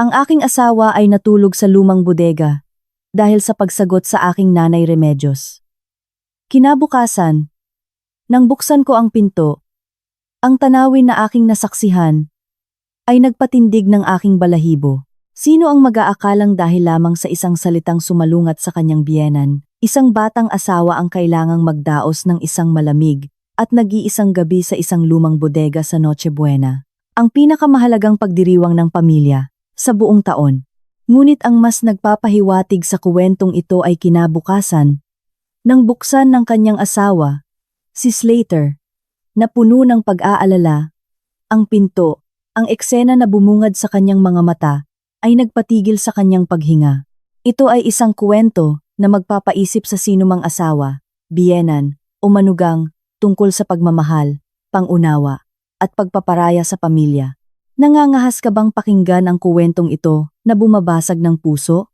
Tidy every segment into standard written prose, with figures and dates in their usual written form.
Ang aking asawa ay natulog sa lumang bodega dahil sa pagsagot sa aking nanay Remedios. Kinabukasan, nang buksan ko ang pinto, ang tanawin na aking nasaksihan ay nagpatindig ng aking balahibo. Sino ang mag-aakalang dahil lamang sa isang salitang sumalungat sa kanyang biyenan, isang batang asawa ang kailangang magdaos ng isang malamig at nag-iisang gabi sa isang lumang bodega sa Noche Buena, ang pinakamahalagang pagdiriwang ng pamilya sa buong taon. Ngunit ang mas nagpapahiwatig sa kuwentong ito ay kinabukasan, nang buksan ng kanyang asawa, si Slater, na puno ng pag-aalala, ang pinto, ang eksena na bumungad sa kanyang mga mata, ay nagpatigil sa kanyang paghinga. Ito ay isang kuwento na magpapaisip sa sinumang asawa, biyenan, o manugang tungkol sa pagmamahal, pangunawa, at pagpaparaya sa pamilya. Nangangahas ka bang pakinggan ang kuwentong ito na bumabasag ng puso?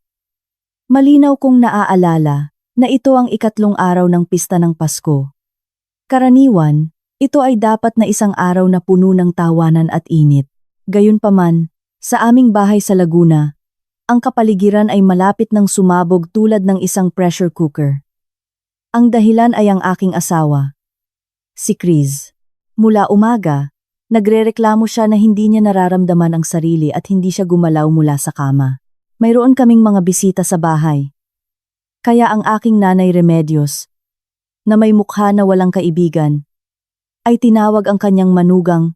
Malinaw kong naaalala na ito ang ikatlong araw ng pista ng Pasko. Karaniwan, ito ay dapat na isang araw na puno ng tawanan at init. Gayunpaman, sa aming bahay sa Laguna, ang kapaligiran ay malapit ng sumabog tulad ng isang pressure cooker. Ang dahilan ay ang aking asawa, si Chris. Mula umaga, nagrereklamo siya na hindi niya nararamdaman ang sarili at hindi siya gumalaw mula sa kama. Mayroon kaming mga bisita sa bahay. Kaya ang aking nanay Remedios, na may mukha na walang kaibigan, ay tinawag ang kanyang manugang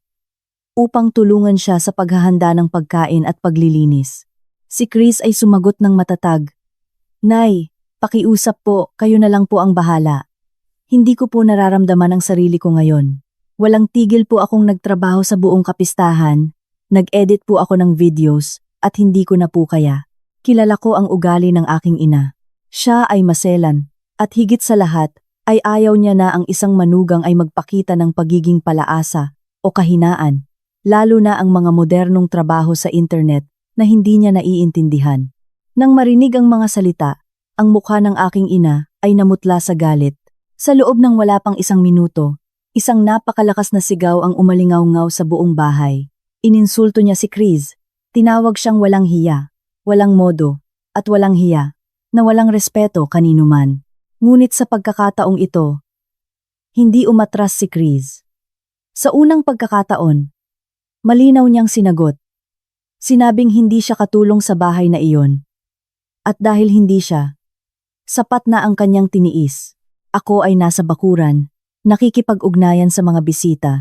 upang tulungan siya sa paghahanda ng pagkain at paglilinis. Si Chris ay sumagot ng matatag, "Nay, pakiusap po, kayo na lang po ang bahala. Hindi ko po nararamdaman ang sarili ko ngayon. Walang tigil po akong nagtrabaho sa buong kapistahan, nag-edit po ako ng videos, at hindi ko na po kaya. Kilala ko ang ugali ng aking ina. Siya ay maselan, at higit sa lahat, ay ayaw niya na ang isang manugang ay magpakita ng pagiging palaasa o kahinaan, lalo na ang mga modernong trabaho sa internet na hindi niya naiintindihan." Nang marinig ang mga salita, ang mukha ng aking ina ay namutla sa galit. Sa loob ng wala pang isang minuto, isang napakalakas na sigaw ang umalingaw-ngaw sa buong bahay. Ininsulto niya si Chris. Tinawag siyang walang hiya, walang modo, at walang hiya, na walang respeto kanino man. Ngunit sa pagkakataong ito, hindi umatras si Chris. Sa unang pagkakataon, malinaw niyang sinagot. Sinabing hindi siya katulong sa bahay na iyon. At dahil hindi siya, sapat na ang kanyang tiniis. Ako ay nasa bakuran, nakikipag-ugnayan sa mga bisita.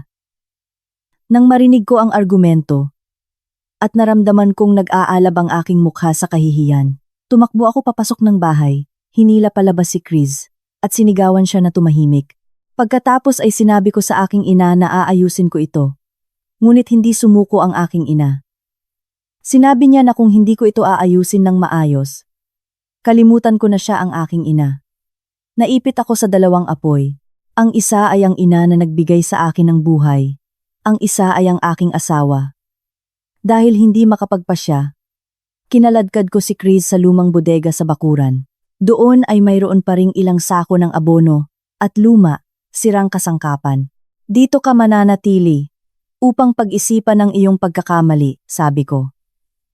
Nang marinig ko ang argumento, at naramdaman kong nag-aalab ang aking mukha sa kahihiyan, tumakbo ako papasok ng bahay, hinila palabas si Chris, at sinigawan siya na tumahimik. Pagkatapos ay sinabi ko sa aking ina na aayusin ko ito. Ngunit hindi sumuko ang aking ina. Sinabi niya na kung hindi ko ito aayusin ng maayos, kalimutan ko na siya ang aking ina. Naipit ako sa dalawang apoy. Ang isa ay ang ina na nagbigay sa akin ng buhay. Ang isa ay ang aking asawa. Dahil hindi makapagpasya, kinaladkad ko si Chris sa lumang bodega sa bakuran. Doon ay mayroon pa ring ilang sako ng abono at luma, sirang kasangkapan. "Dito ka mananatili upang pag-isipan ang iyong pagkakamali," sabi ko.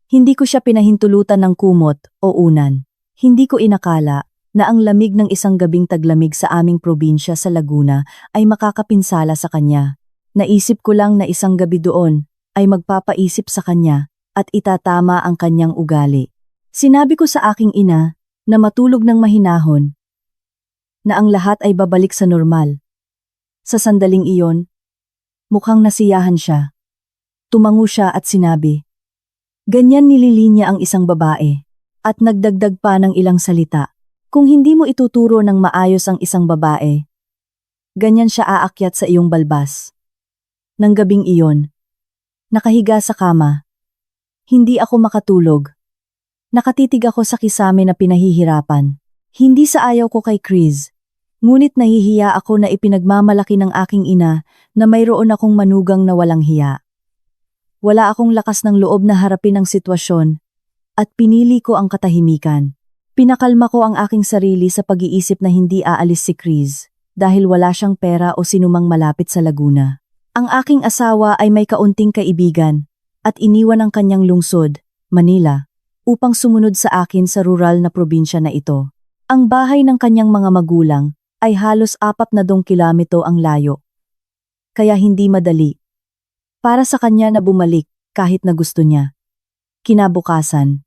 Hindi ko siya pinahintulutan ng kumot o unan. Hindi ko inakala na ang lamig ng isang gabing taglamig sa aming probinsya sa Laguna ay makakapinsala sa kanya. Naisip ko lang na isang gabi doon ay magpapaisip sa kanya at itatama ang kanyang ugali. Sinabi ko sa aking ina na matulog ng mahinahon, na ang lahat ay babalik sa normal. Sa sandaling iyon, mukhang nasiyahan siya. Tumango siya at sinabi, "Ganyan nililinya ang isang babae," at nagdagdag pa ng ilang salita. "Kung hindi mo ituturo ng maayos ang isang babae, ganyan siya aakyat sa iyong balbas." Nang gabing iyon, nakahiga sa kama, hindi ako makatulog. Nakatitig ako sa kisame na pinahihirapan. Hindi sa ayaw ko kay Chris, ngunit nahihiya ako na ipinagmamalaki ng aking ina na mayroon akong manugang na walang hiya. Wala akong lakas ng loob na harapin ang sitwasyon at pinili ko ang katahimikan. Pinakalma ko ang aking sarili sa pag-iisip na hindi aalis si Chris dahil wala siyang pera o sinumang malapit sa Laguna. Ang aking asawa ay may kaunting kaibigan at iniwan ang kanyang lungsod Manila, upang sumunod sa akin sa rural na probinsya na ito. Ang bahay ng kanyang mga magulang ay halos 42 kilometro ang layo. Kaya hindi madali para sa kanya na bumalik kahit na gusto niya. Kinabukasan,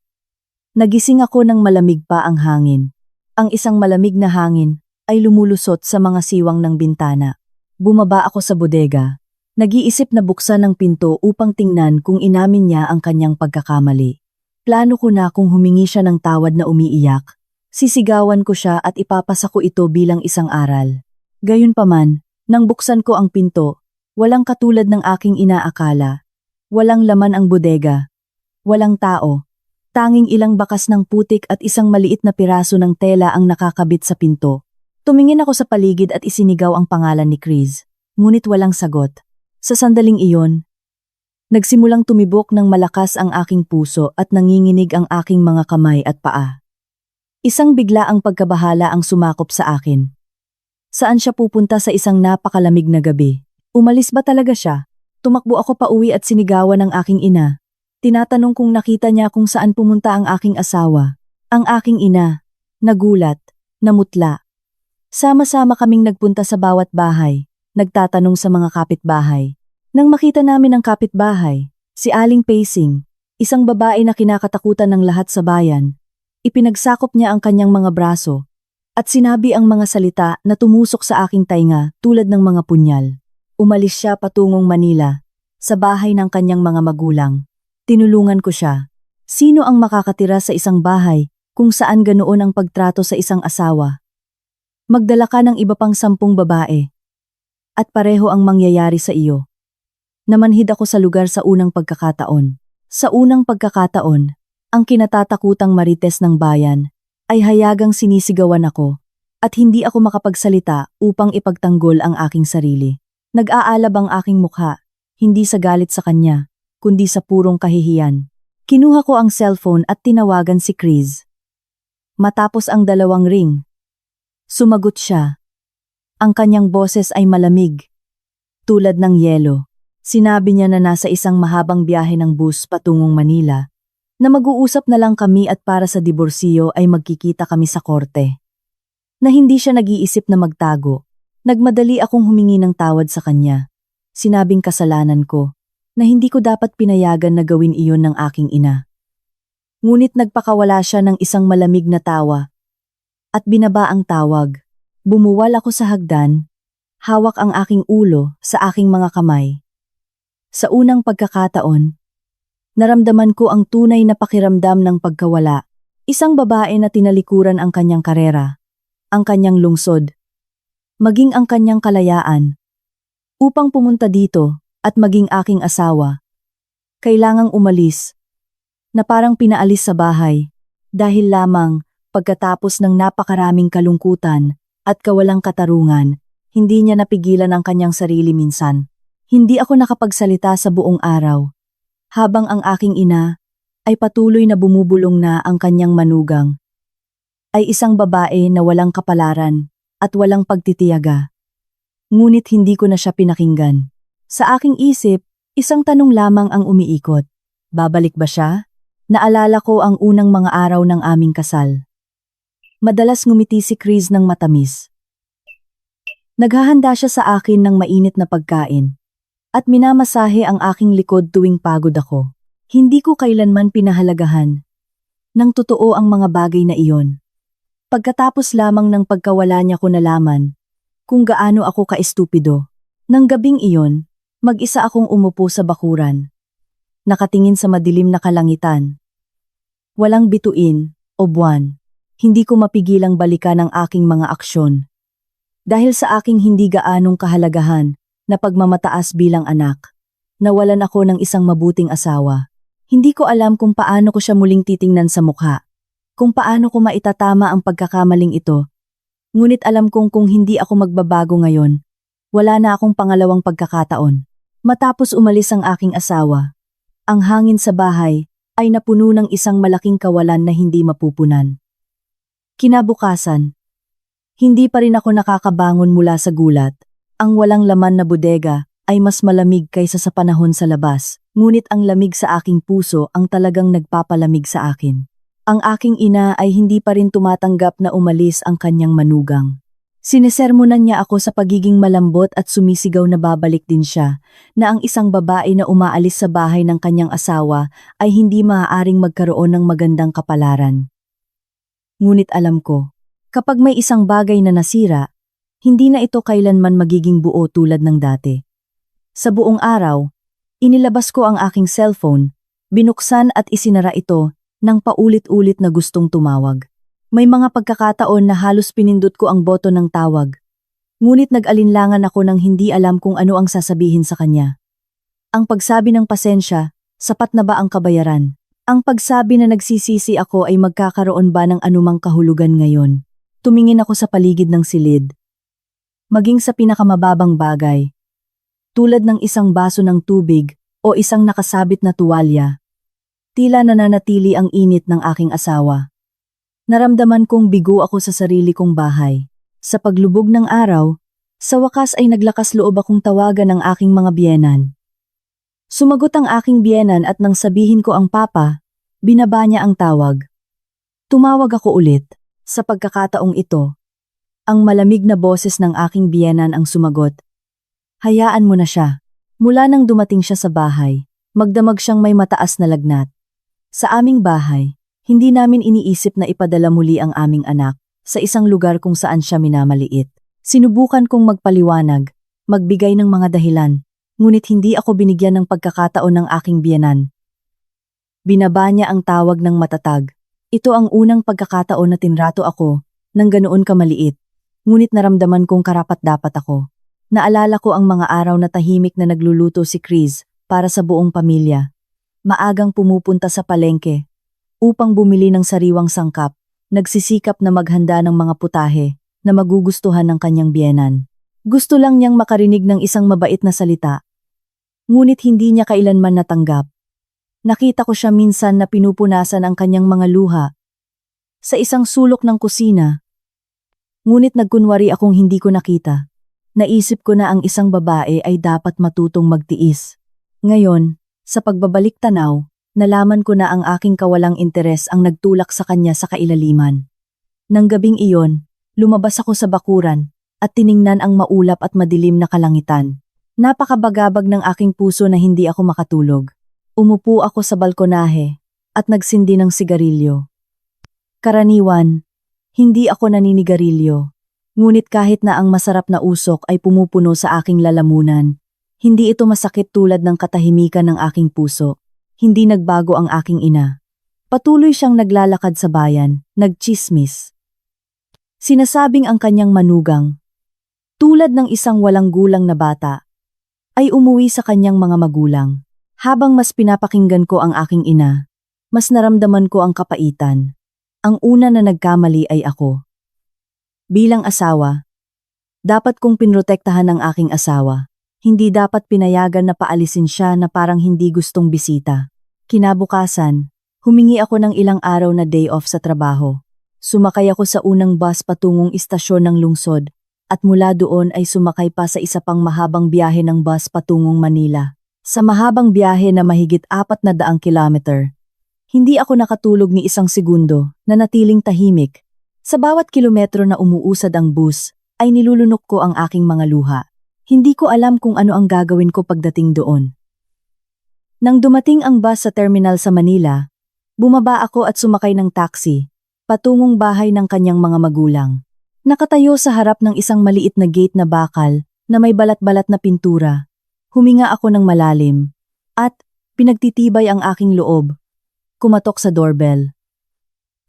nagising ako ng malamig pa ang hangin. Ang isang malamig na hangin ay lumulusot sa mga siwang ng bintana. Bumaba ako sa bodega. Nag-iisip na buksan ang pinto upang tingnan kung inamin niya ang kanyang pagkakamali. Plano ko na kung humingi siya ng tawad na umiiyak. Sisigawan ko siya at ipapasa ko ito bilang isang aral. Gayunpaman, nang buksan ko ang pinto, walang katulad ng aking inaakala. Walang laman ang bodega. Walang tao. Tanging ilang bakas ng putik at isang maliit na piraso ng tela ang nakakabit sa pinto. Tumingin ako sa paligid at isinigaw ang pangalan ni Chris. Ngunit walang sagot. Sa sandaling iyon, nagsimulang tumibok ng malakas ang aking puso at nanginginig ang aking mga kamay at paa. Isang biglaang pagkabahala ang sumakop sa akin. Saan siya pupunta sa isang napakalamig na gabi? Umalis ba talaga siya? Tumakbo ako pauwi at sinigawan ng aking ina. Tinatanong kung nakita niya kung saan pumunta ang aking asawa. Ang aking ina, nagulat, namutla. Sama-sama kaming nagpunta sa bawat bahay, nagtatanong sa mga kapitbahay. Nang makita namin ang kapitbahay, si Aling Pacing, isang babae na kinakatakutan ng lahat sa bayan, ipinagsakop niya ang kanyang mga braso at sinabi ang mga salita na tumusok sa aking tainga tulad ng mga punyal. Umalis siya patungong Manila, sa bahay ng kanyang mga magulang. Tinulungan ko siya. Sino ang makakatira sa isang bahay kung saan ganoon ang pagtrato sa isang asawa? Magdala ka ng iba pang 10 babae. At pareho ang mangyayari sa iyo. Namanhid ako sa lugar sa unang pagkakataon. Sa unang pagkakataon, ang kinatatakutang marites ng bayan ay hayagang sinisigawan ako at hindi ako makapagsalita upang ipagtanggol ang aking sarili. Nag-aalab ang aking mukha, hindi sa galit sa kanya, kundi sa purong kahihiyan. Kinuha ko ang cellphone at tinawagan si Chris. Matapos ang 2 ring, sumagot siya. Ang kanyang boses ay malamig, tulad ng yelo. Sinabi niya na nasa isang mahabang biyahe ng bus patungong Manila, na mag-uusap na lang kami at para sa diborsiyo ay magkikita kami sa korte. Na hindi siya nag-iisip na magtago. Nagmadali akong humingi ng tawad sa kanya. Sinabing kasalanan ko, na hindi ko dapat pinayagan na gawin iyon ng aking ina. Ngunit nagpakawala siya ng isang malamig na tawa. At binaba ang tawag. Bumuwal ako sa hagdan, hawak ang aking ulo sa aking mga kamay. Sa unang pagkakataon, naramdaman ko ang tunay na pakiramdam ng pagkawala. Isang babae na tinalikuran ang kanyang karera, ang kanyang lungsod, maging ang kanyang kalayaan. Upang pumunta dito at maging aking asawa, kailangang umalis, na parang pinaalis sa bahay, dahil lamang pagkatapos ng napakaraming kalungkutan at kawalang katarungan, hindi niya napigilan ang kanyang sarili minsan. Hindi ako nakapagsalita sa buong araw, habang ang aking ina ay patuloy na bumubulong na ang kanyang manugang. Ay isang babae na walang kapalaran at walang pagtitiyaga. Ngunit hindi ko na siya pinakinggan. Sa aking isip, isang tanong lamang ang umiikot. Babalik ba siya? Naalala ko ang unang mga araw ng aming kasal. Madalas ngumiti si Chris ng matamis. Naghahanda siya sa akin ng mainit na pagkain. At minamasahe ang aking likod tuwing pagod ako. Hindi ko kailanman pinahalagahan nang totoo ang mga bagay na iyon. Pagkatapos lamang ng pagkawala niya ko nalaman kung gaano ako ka-estupido. Nang gabing iyon, mag-isa akong umupo sa bakuran. Nakatingin sa madilim na kalangitan. Walang bituin o buwan. Hindi ko mapigilang balikan ang aking mga aksyon. Dahil sa aking hindi gaanong kahalagahan na pagmamataas bilang anak, nawalan ako ng isang mabuting asawa. Hindi ko alam kung paano ko siya muling titingnan sa mukha, kung paano ko maitatama ang pagkakamaling ito. Ngunit alam kong kung hindi ako magbabago ngayon, wala na akong pangalawang pagkakataon. Matapos umalis ang aking asawa, ang hangin sa bahay ay napuno ng isang malaking kawalan na hindi mapupunan. Kinabukasan, hindi pa rin ako nakakabangon mula sa gulat. Ang walang laman na bodega ay mas malamig kaysa sa panahon sa labas, ngunit ang lamig sa aking puso ang talagang nagpapalamig sa akin. Ang aking ina ay hindi pa rin tumatanggap na umalis ang kanyang manugang. Sinesermonan niya ako sa pagiging malambot at sumisigaw na babalik din siya, na ang isang babae na umaalis sa bahay ng kanyang asawa ay hindi maaaring magkaroon ng magandang kapalaran. Ngunit alam ko, kapag may isang bagay na nasira, hindi na ito kailanman magiging buo tulad ng dati. Sa buong araw, inilabas ko ang aking cellphone, binuksan at isinara ito nang paulit-ulit na gustong tumawag. May mga pagkakataon na halos pinindot ko ang boto ng tawag. Ngunit nag-alinlangan ako nang hindi alam kung ano ang sasabihin sa kanya. Ang pagsabi ng pasensya, sapat na ba ang kabayaran? Ang pagsabi na nagsisisi ako ay magkakaroon ba ng anumang kahulugan ngayon? Tumingin ako sa paligid ng silid. Maging sa pinakamababang bagay, tulad ng isang baso ng tubig o isang nakasabit na tuwalya, tila nananatili ang init ng aking asawa. Naramdaman kong bigo ako sa sarili kong bahay. Sa paglubog ng araw, sa wakas ay naglakas loob akong tawagan ng aking mga biyenan. Sumagot ang aking biyenan at nang sabihin ko ang papa, binaba niya ang tawag. Tumawag ako ulit. Sa pagkakataong ito, ang malamig na boses ng aking biyenan ang sumagot. Hayaan mo na siya. Mula nang dumating siya sa bahay, magdamag siyang may mataas na lagnat. Sa aming bahay, hindi namin iniisip na ipadala muli ang aming anak sa isang lugar kung saan siya minamaliit. Sinubukan kong magpaliwanag, magbigay ng mga dahilan, ngunit hindi ako binigyan ng pagkakataon ng aking biyenan. Binaba niya ang tawag ng matatag. Ito ang unang pagkakataon na tinrato ako ng ganoon kamaliit, ngunit naramdaman kong karapat-dapat ako. Naalala ko ang mga araw na tahimik na nagluluto si Chris para sa buong pamilya. Maagang pumupunta sa palengke upang bumili ng sariwang sangkap, nagsisikap na maghanda ng mga putahe na magugustuhan ng kanyang biyenan. Gusto lang niyang makarinig ng isang mabait na salita, ngunit hindi niya kailanman natanggap. Nakita ko siya minsan na pinupunasan ang kanyang mga luha sa isang sulok ng kusina. Ngunit nagkunwari akong hindi ko nakita. Naisip ko na ang isang babae ay dapat matutong magtiis. Ngayon, sa pagbabalik tanaw, nalaman ko na ang aking kawalang interes ang nagtulak sa kanya sa kailaliman. Nang gabing iyon, lumabas ako sa bakuran at tiningnan ang maulap at madilim na kalangitan. Napakabagabag ng aking puso na hindi ako makatulog. Umupo ako sa balkonahe at nagsindi ng sigarilyo. Karaniwan, hindi ako naninigarilyo. Ngunit kahit na ang masarap na usok ay pumupuno sa aking lalamunan, hindi ito masakit tulad ng katahimikan ng aking puso. Hindi nagbago ang aking ina. Patuloy siyang naglalakad sa bayan, nagchismis. Sinasabing ang kanyang manugang, tulad ng isang walang gulang na bata, ay umuwi sa kanyang mga magulang. Habang mas pinapakinggan ko ang aking ina, mas naramdaman ko ang kapaitan. Ang una na nagkamali ay ako. Bilang asawa, dapat kong pinrotektahan ang aking asawa. Hindi dapat pinayagan na paalisin siya na parang hindi gustong bisita. Kinabukasan, humingi ako ng ilang araw na day off sa trabaho. Sumakay ako sa unang bus patungong istasyon ng lungsod, at mula doon ay sumakay pa sa isa pang mahabang biyahe ng bus patungong Manila. Sa mahabang biyahe na mahigit 400 kilometer, hindi ako nakatulog ni isang segundo, nanatiling tahimik. Sa bawat kilometro na umuusad ang bus, ay nilulunok ko ang aking mga luha. Hindi ko alam kung ano ang gagawin ko pagdating doon. Nang dumating ang bus sa terminal sa Manila, bumaba ako at sumakay ng taxi, patungong bahay ng kanyang mga magulang. Nakatayo sa harap ng isang maliit na gate na bakal na may balat-balat na pintura. Huminga ako ng malalim, at pinagtitibay ang aking loob. Kumatok sa doorbell.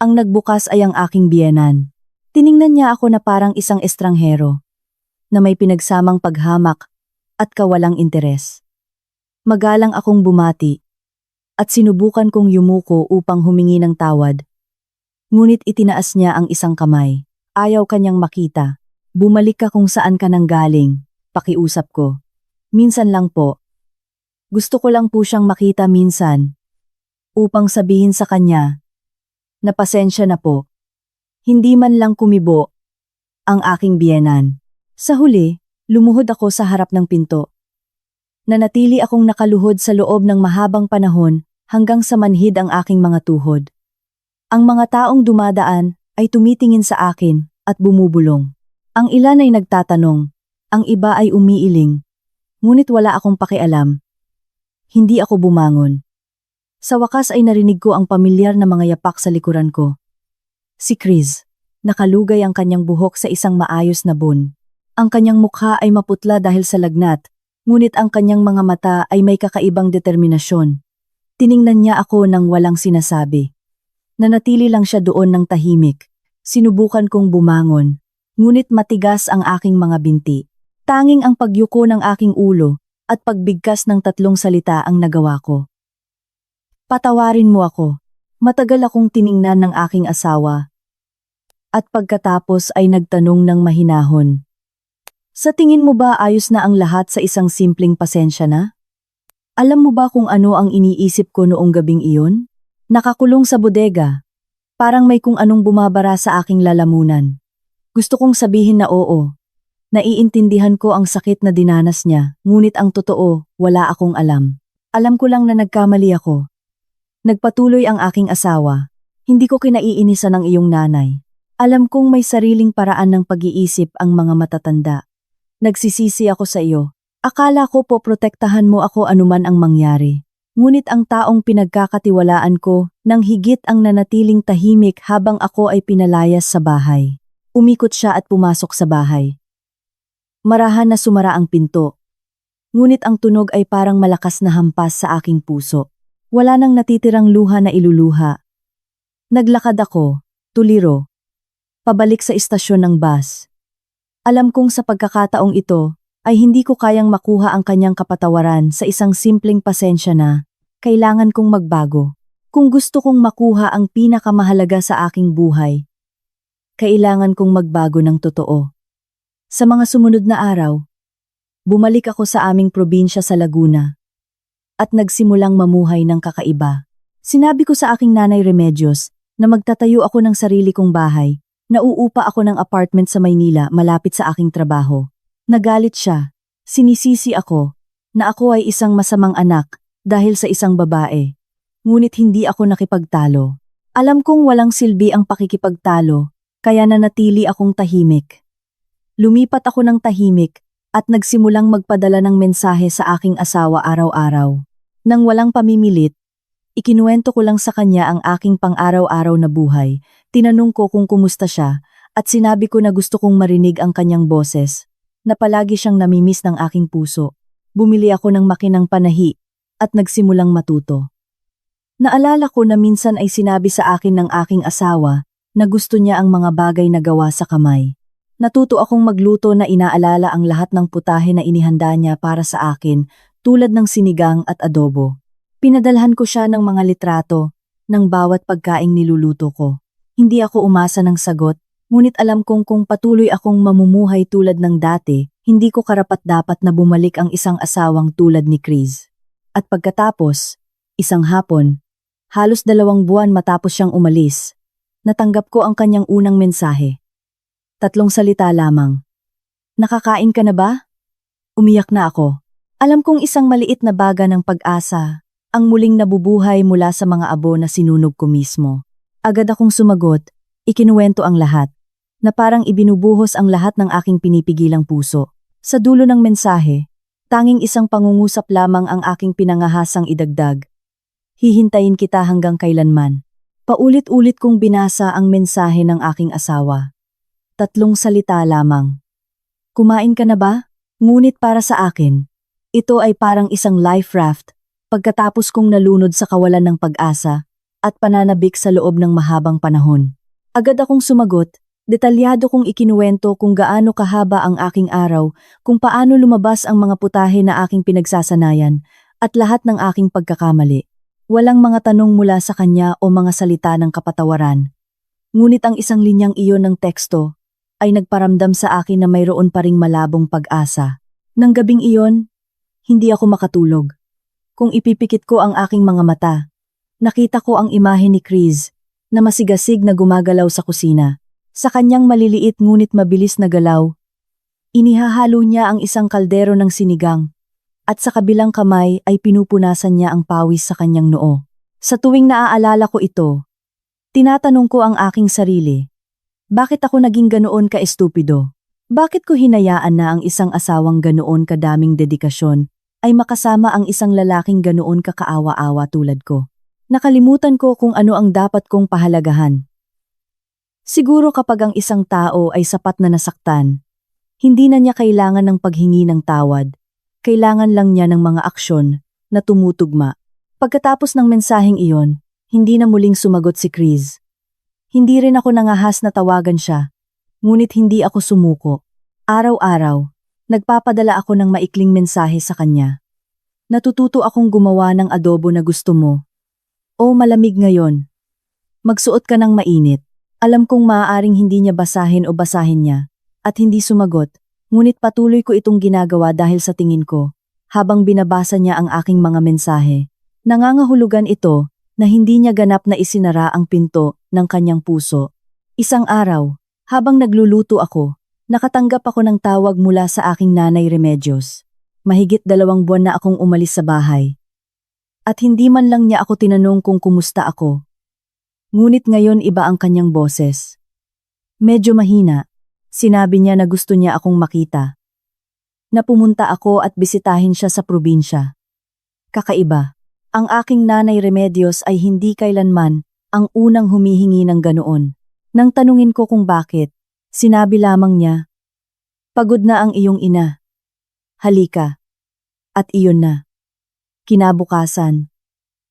Ang nagbukas ay ang aking biyenan. Tiningnan niya ako na parang isang estranghero, na may pinagsamang paghamak at kawalang interes. Magalang akong bumati, at sinubukan kong yumuko upang humingi ng tawad. Ngunit itinaas niya ang isang kamay. Ayaw kanyang makita. Bumalik ka kung saan ka nanggaling, pakiusap ko. Minsan lang po. Gusto ko lang po siyang makita minsan. Upang sabihin sa kanya, na pasensya na po. Hindi man lang kumibo ang aking biyenan. Sa huli, lumuhod ako sa harap ng pinto. Nanatili akong nakaluhod sa loob ng mahabang panahon hanggang sa manhid ang aking mga tuhod. Ang mga taong dumadaan ay tumitingin sa akin at bumubulong. Ang ilan ay nagtatanong, ang iba ay umiiling. Ngunit wala akong pakialam. Hindi ako bumangon. Sa wakas ay narinig ko ang pamilyar na mga yapak sa likuran ko. Si Chris, nakalugay ang kanyang buhok sa isang maayos na bun. Ang kanyang mukha ay maputla dahil sa lagnat, ngunit ang kanyang mga mata ay may kakaibang determinasyon. Tiningnan niya ako nang walang sinasabi. Nanatili lang siya doon ng tahimik. Sinubukan kong bumangon, ngunit matigas ang aking mga binti. Tanging ang pagyuko ng aking ulo at pagbigkas ng 3 salita ang nagawa ko. Patawarin mo ako. Matagal akong tiningnan ng aking asawa. At pagkatapos ay nagtanong ng mahinahon. Sa tingin mo ba ayos na ang lahat sa isang simpleng pasensya na? Alam mo ba kung ano ang iniisip ko noong gabing iyon? Nakakulong sa bodega. Parang may kung anong bumabara sa aking lalamunan. Gusto kong sabihin na oo. Naiintindihan ko ang sakit na dinanas niya, ngunit ang totoo, wala akong alam. Alam ko lang na nagkamali ako. Nagpatuloy ang aking asawa. Hindi ko kinaiinisan ang iyong nanay. Alam kong may sariling paraan ng pag-iisip ang mga matatanda. Nagsisisi ako sa iyo. Akala ko po protektahan mo ako anuman ang mangyari. Ngunit ang taong pinagkakatiwalaan ko nang higit ang nanatiling tahimik habang ako ay pinalayas sa bahay. Umikot siya at pumasok sa bahay. Marahan na sumara ang pinto. Ngunit ang tunog ay parang malakas na hampas sa aking puso. Wala nang natitirang luha na iluluha. Naglakad ako, tuliro, pabalik sa istasyon ng bus. Alam kong sa pagkakataong ito, ay hindi ko kayang makuha ang kanyang kapatawaran sa isang simpleng pasensya na, kailangan kong magbago. Kung gusto kong makuha ang pinakamahalaga sa aking buhay, kailangan kong magbago ng totoo. Sa mga sumunod na araw, bumalik ako sa aming probinsya sa Laguna at nagsimulang mamuhay ng kakaiba. Sinabi ko sa aking nanay Remedios na magtatayo ako ng sarili kong bahay, na uupa ako ng apartment sa Maynila malapit sa aking trabaho. Nagalit siya. Sinisisi ako na ako ay isang masamang anak dahil sa isang babae. Ngunit hindi ako nakipagtalo. Alam kong walang silbi ang pakikipagtalo, kaya nanatili akong tahimik. Lumipat ako ng tahimik at nagsimulang magpadala ng mensahe sa aking asawa araw-araw. Nang walang pamimilit, ikinuwento ko lang sa kanya ang aking pang-araw-araw na buhay. Tinanong ko kung kumusta siya at sinabi ko na gusto kong marinig ang kanyang boses, na palagi siyang namimiss ng aking puso. Bumili ako ng makinang panahi at nagsimulang matuto. Naalala ko na minsan ay sinabi sa akin ng aking asawa na gusto niya ang mga bagay na gawa sa kamay. Natuto akong magluto na inaalala ang lahat ng putahe na inihanda niya para sa akin, tulad ng sinigang at adobo. Pinadalhan ko siya ng mga litrato ng bawat pagkaing niluluto ko. Hindi ako umasa ng sagot, ngunit alam kong kung patuloy akong mamumuhay tulad ng dati, hindi ko karapat-dapat na bumalik ang isang asawang tulad ni Chris. At pagkatapos, isang hapon, halos 2 buwan matapos siyang umalis, natanggap ko ang kanyang unang mensahe. 3 salita lamang. Nakakain ka na ba? Umiyak na ako. Alam kong isang maliit na baga ng pag-asa, ang muling nabubuhay mula sa mga abo na sinunog ko mismo. Agad akong sumagot, ikinuwento ang lahat, na parang ibinubuhos ang lahat ng aking pinipigilang puso. Sa dulo ng mensahe, tanging isang pangungusap lamang ang aking pinangahasang idagdag. Hihintayin kita hanggang kailanman. Paulit-ulit kong binasa ang mensahe ng aking asawa. 3 salita lamang. Kumain ka na ba? Ngunit para sa akin, ito ay parang isang life raft pagkatapos kong nalunod sa kawalan ng pag-asa at pananabik sa loob ng mahabang panahon. Agad akong sumagot, detalyado kong ikinuwento kung gaano kahaba ang aking araw, kung paano lumabas ang mga putahe na aking pinagsasanayan, at lahat ng aking pagkakamali. Walang mga tanong mula sa kanya o mga salita ng kapatawaran. Ngunit ang isang linyang iyon ng teksto ay nagparamdam sa akin na mayroon pa ring malabong pag-asa. Nang gabing iyon, hindi ako makatulog. Kung ipipikit ko ang aking mga mata, nakita ko ang imahe ni Chris na masigasig na gumagalaw sa kusina. Sa kanyang maliliit ngunit mabilis na galaw, inihahalo niya ang isang kaldero ng sinigang. at sa kabilang kamay ay pinupunasan niya ang pawis sa kanyang noo. Sa tuwing naaalala ko ito, tinatanong ko ang aking sarili, bakit ako naging ganoon ka-estupido? Bakit ko hinayaan na ang isang asawang ganoon kadaming dedikasyon ay makasama ang isang lalaking ganoon kakaawa-awa tulad ko? Nakalimutan ko kung ano ang dapat kong pahalagahan. Siguro kapag ang isang tao ay sapat na nasaktan, hindi na niya kailangan ng paghingi ng tawad, kailangan lang niya ng mga aksyon na tumutugma. Pagkatapos ng mensaheng iyon, hindi na muling sumagot si Chris. Hindi rin ako nangahas na tawagan siya, ngunit hindi ako sumuko. Araw-araw, nagpapadala ako ng maikling mensahe sa kanya. Natututo akong gumawa ng adobo na gusto mo. O malamig ngayon. Magsuot ka ng mainit. Alam kong maaaring hindi niya basahin o basahin niya, at hindi sumagot, ngunit patuloy ko itong ginagawa dahil sa tingin ko, habang binabasa niya ang aking mga mensahe, nangangahulugan ito na hindi niya ganap na isinara ang pinto ng kanyang puso. Isang araw, habang nagluluto ako, nakatanggap ako ng tawag mula sa aking nanay Remedios. Mahigit 2 buwan na akong umalis sa bahay. At hindi man lang niya ako tinanong kung kumusta ako. Ngunit ngayon iba ang kanyang boses. Medyo mahina, sinabi niya na gusto niya akong makita. Na pumunta ako at bisitahin siya sa probinsya. Kakaiba. Ang aking nanay Remedios ay hindi kailanman ang unang humihingi ng ganoon. Nang tanungin ko kung bakit, sinabi lamang niya, "Pagod na ang iyong ina. Halika." At iyon na. Kinabukasan,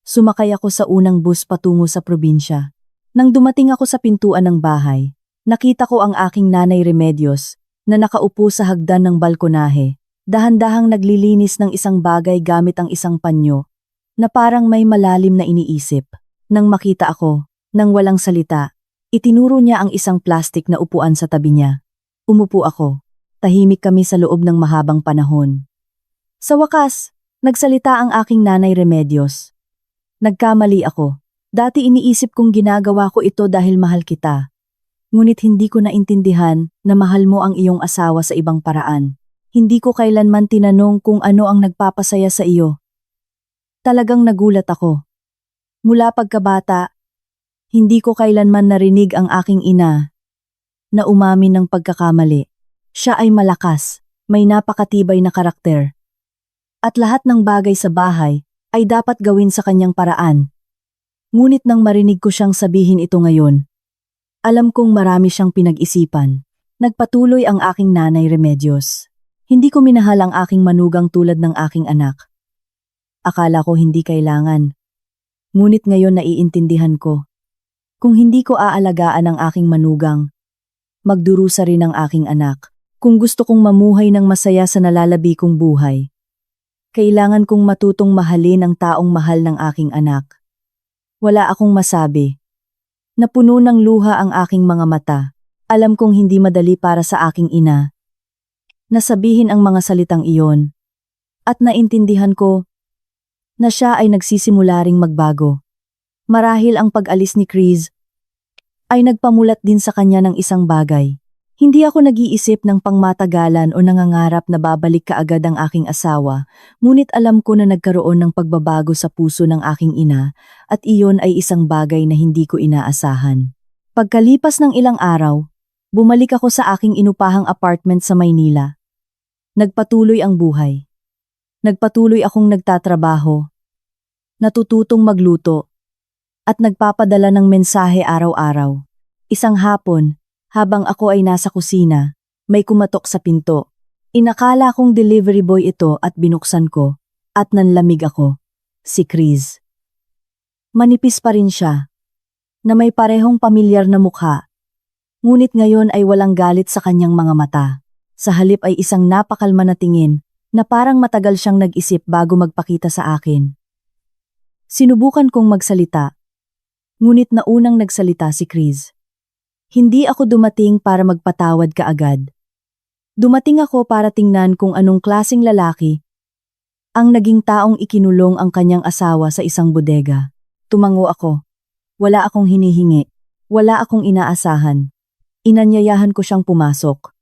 sumakay ako sa unang bus patungo sa probinsya. Nang dumating ako sa pintuan ng bahay, nakita ko ang aking nanay Remedios na nakaupo sa hagdan ng balkonahe, dahan-dahang naglilinis ng isang bagay gamit ang isang panyo, na parang may malalim na iniisip. Nang makita ako, nang walang salita, itinuro niya ang isang plastik na upuan sa tabi niya. Umupo ako. Tahimik kami sa loob ng mahabang panahon. Sa wakas, nagsalita ang aking nanay Remedios. Nagkamali ako. Dati iniisip kong ginagawa ko ito dahil mahal kita. Ngunit hindi ko naintindihan na mahal mo ang iyong asawa sa ibang paraan. Hindi ko kailanman tinanong kung ano ang nagpapasaya sa iyo. Talagang nagulat ako. Mula pagkabata, hindi ko kailanman narinig ang aking ina na umamin ng pagkakamali. Siya ay malakas, may napakatibay na karakter. At lahat ng bagay sa bahay ay dapat gawin sa kanyang paraan. Ngunit nang marinig ko siyang sabihin ito ngayon, alam kong marami siyang pinag-isipan. Nagpatuloy ang aking nanay Remedios. Hindi ko minahal ang aking manugang tulad ng aking anak. Akala ko hindi kailangan. Ngunit ngayon naiintindihan ko. Kung hindi ko aalagaan ang aking manugang, magdurusa rin ang aking anak. Kung gusto kong mamuhay ng masaya sa nalalabi kong buhay, kailangan kong matutong mahalin ang taong mahal ng aking anak. Wala akong masabi. Napuno ng luha ang aking mga mata. Alam kong hindi madali para sa aking ina nasabihin ang mga salitang iyon. At naintindihan ko na siya ay nagsisimula ring magbago. Marahil ang pag-alis ni Chris ay nagpamulat din sa kanya ng isang bagay. Hindi ako nag-iisip ng pangmatagalan o nangangarap na babalik kaagad ang aking asawa, ngunit alam ko na nagkaroon ng pagbabago sa puso ng aking ina, at iyon ay isang bagay na hindi ko inaasahan. Pagkalipas ng ilang araw, bumalik ako sa aking inupahang apartment sa Maynila. Nagpatuloy ang buhay. Nagpatuloy akong nagtatrabaho, natututong magluto, at nagpapadala ng mensahe araw-araw. Isang hapon, habang ako ay nasa kusina, may kumatok sa pinto. Inakala kong delivery boy ito at binuksan ko, at nanlamig ako. Si Chris. Manipis pa rin siya, na may parehong pamilyar na mukha. Ngunit ngayon ay walang galit sa kanyang mga mata. Sa halip ay isang napakalma na tingin, na parang matagal siyang nag-isip bago magpakita sa akin. Sinubukan kong magsalita, ngunit naunang nagsalita si Chris. Hindi ako dumating para magpatawad kaagad. Dumating ako para tingnan kung anong klaseng lalaki ang naging taong ikinulong ang kanyang asawa sa isang bodega. Tumango ako. Wala akong hinihingi. Wala akong inaasahan. Inanyayahan ko siyang pumasok.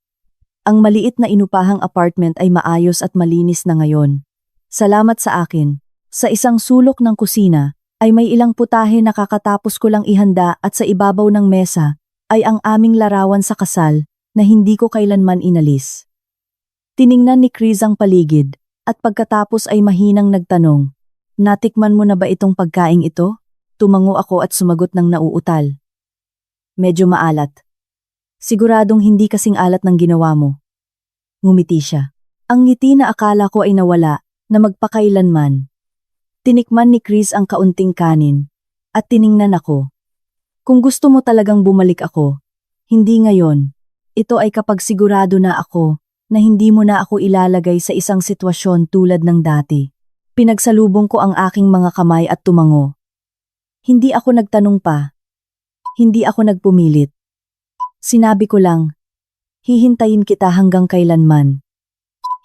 Ang maliit na inupahang apartment ay maayos at malinis na ngayon. Salamat sa akin. Sa isang sulok ng kusina, ay may ilang putahe na kakatapos ko lang ihanda at sa ibabaw ng mesa ay ang aming larawan sa kasal na hindi ko kailanman inalis. Tiningnan ni Chris ang paligid at pagkatapos ay mahinang nagtanong, "Natikman mo na ba itong pagkaing ito?" Tumango ako at sumagot ng nauutal. "Medyo maalat." "Siguradong hindi kasing alat ng ginawa mo." Ngumiti siya. Ang ngiti na akala ko ay nawala na magpakailanman. Tinikman ni Chris ang kaunting kanin at tiningnan ako. "Kung gusto mo talagang bumalik ako, hindi ngayon. Ito ay kapag sigurado na ako na hindi mo na ako ilalagay sa isang sitwasyon tulad ng dati." Pinagsalubong ko ang aking mga kamay at tumango. Hindi ako nagtanong pa. Hindi ako nagpumilit. Sinabi ko lang, hihintayin kita hanggang kailanman.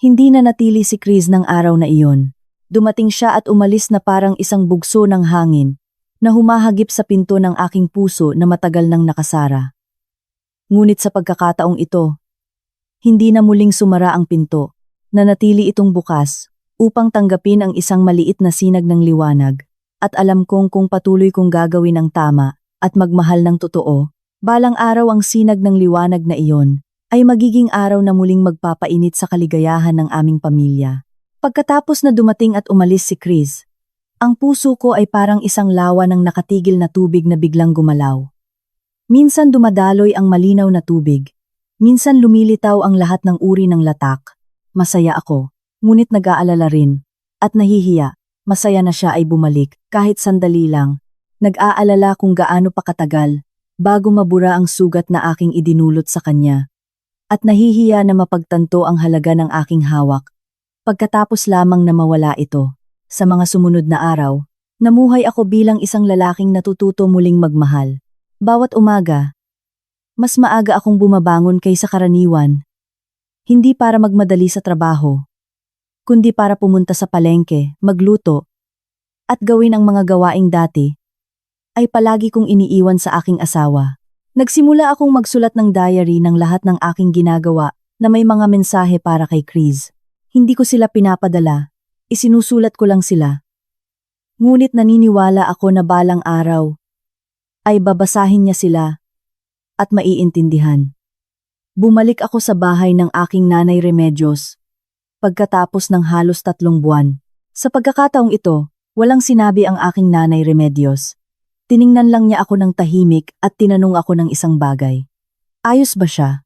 Hindi na natili si Chris ng araw na iyon. Dumating siya at umalis na parang isang bugso ng hangin na humahagip sa pinto ng aking puso na matagal nang nakasara. Ngunit sa pagkakataong ito, hindi na muling sumara ang pinto, nanatili itong bukas upang tanggapin ang isang maliit na sinag ng liwanag, at alam kong kung patuloy kong gagawin ang tama at magmahal ng totoo, balang araw ang sinag ng liwanag na iyon ay magiging araw na muling magpapainit sa kaligayahan ng aming pamilya. Pagkatapos na dumating at umalis si Chris, ang puso ko ay parang isang lawa ng nakatigil na tubig na biglang gumalaw. Minsan dumadaloy ang malinaw na tubig, minsan lumilitaw ang lahat ng uri ng latak. Masaya ako, ngunit nag-aalala rin, at nahihiya. Masaya na siya ay bumalik, kahit sandali lang. Nag-aalala kung gaano pa katagal, bago mabura ang sugat na aking idinulot sa kanya. At nahihiya na mapagtanto ang halaga ng aking hawak. Pagkatapos lamang na mawala ito, sa mga sumunod na araw, namuhay ako bilang isang lalaking natututo muling magmahal. Bawat umaga, mas maaga akong bumabangon kaysa karaniwan. Hindi para magmadali sa trabaho, kundi para pumunta sa palengke, magluto, at gawin ang mga gawaing dati, ay palagi kong iniiwan sa aking asawa. Nagsimula akong magsulat ng diary ng lahat ng aking ginagawa na may mga mensahe para kay Chris. Hindi ko sila pinapadala, isinusulat ko lang sila. Ngunit naniniwala ako na balang araw ay babasahin niya sila at maiintindihan. Bumalik ako sa bahay ng aking nanay Remedios pagkatapos ng halos 3 buwan. Sa pagkakataong ito, walang sinabi ang aking nanay Remedios. Tiningnan lang niya ako ng tahimik at tinanong ako ng isang bagay. Ayos ba siya?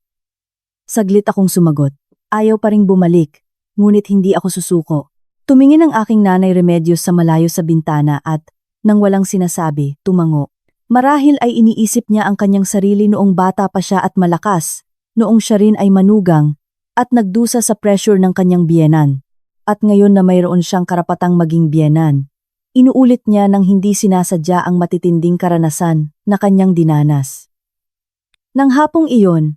Saglit akong sumagot. Ayaw pa ring bumalik, ngunit hindi ako susuko. Tumingin ang aking nanay Remedios sa malayo sa bintana at, nang walang sinasabi, tumango. Marahil ay iniisip niya ang kanyang sarili noong bata pa siya at malakas, noong siya rin ay manugang, at nagdusa sa pressure ng kanyang biyenan. At ngayon na mayroon siyang karapatang maging biyenan, inuulit niya nang hindi sinasadya ang matitinding karanasan na kanyang dinanas. Nang hapong iyon,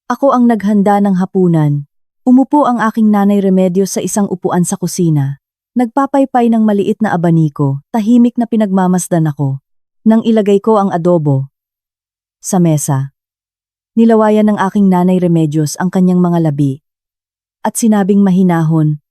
ako ang naghanda ng hapunan. Umupo ang aking nanay Remedios sa isang upuan sa kusina. Nagpapaypay ng maliit na abaniko, tahimik na pinagmamasdan ako. Nang ilagay ko ang adobo sa mesa, nilawayan ng aking nanay Remedios ang kanyang mga labi. At sinabing mahinahon,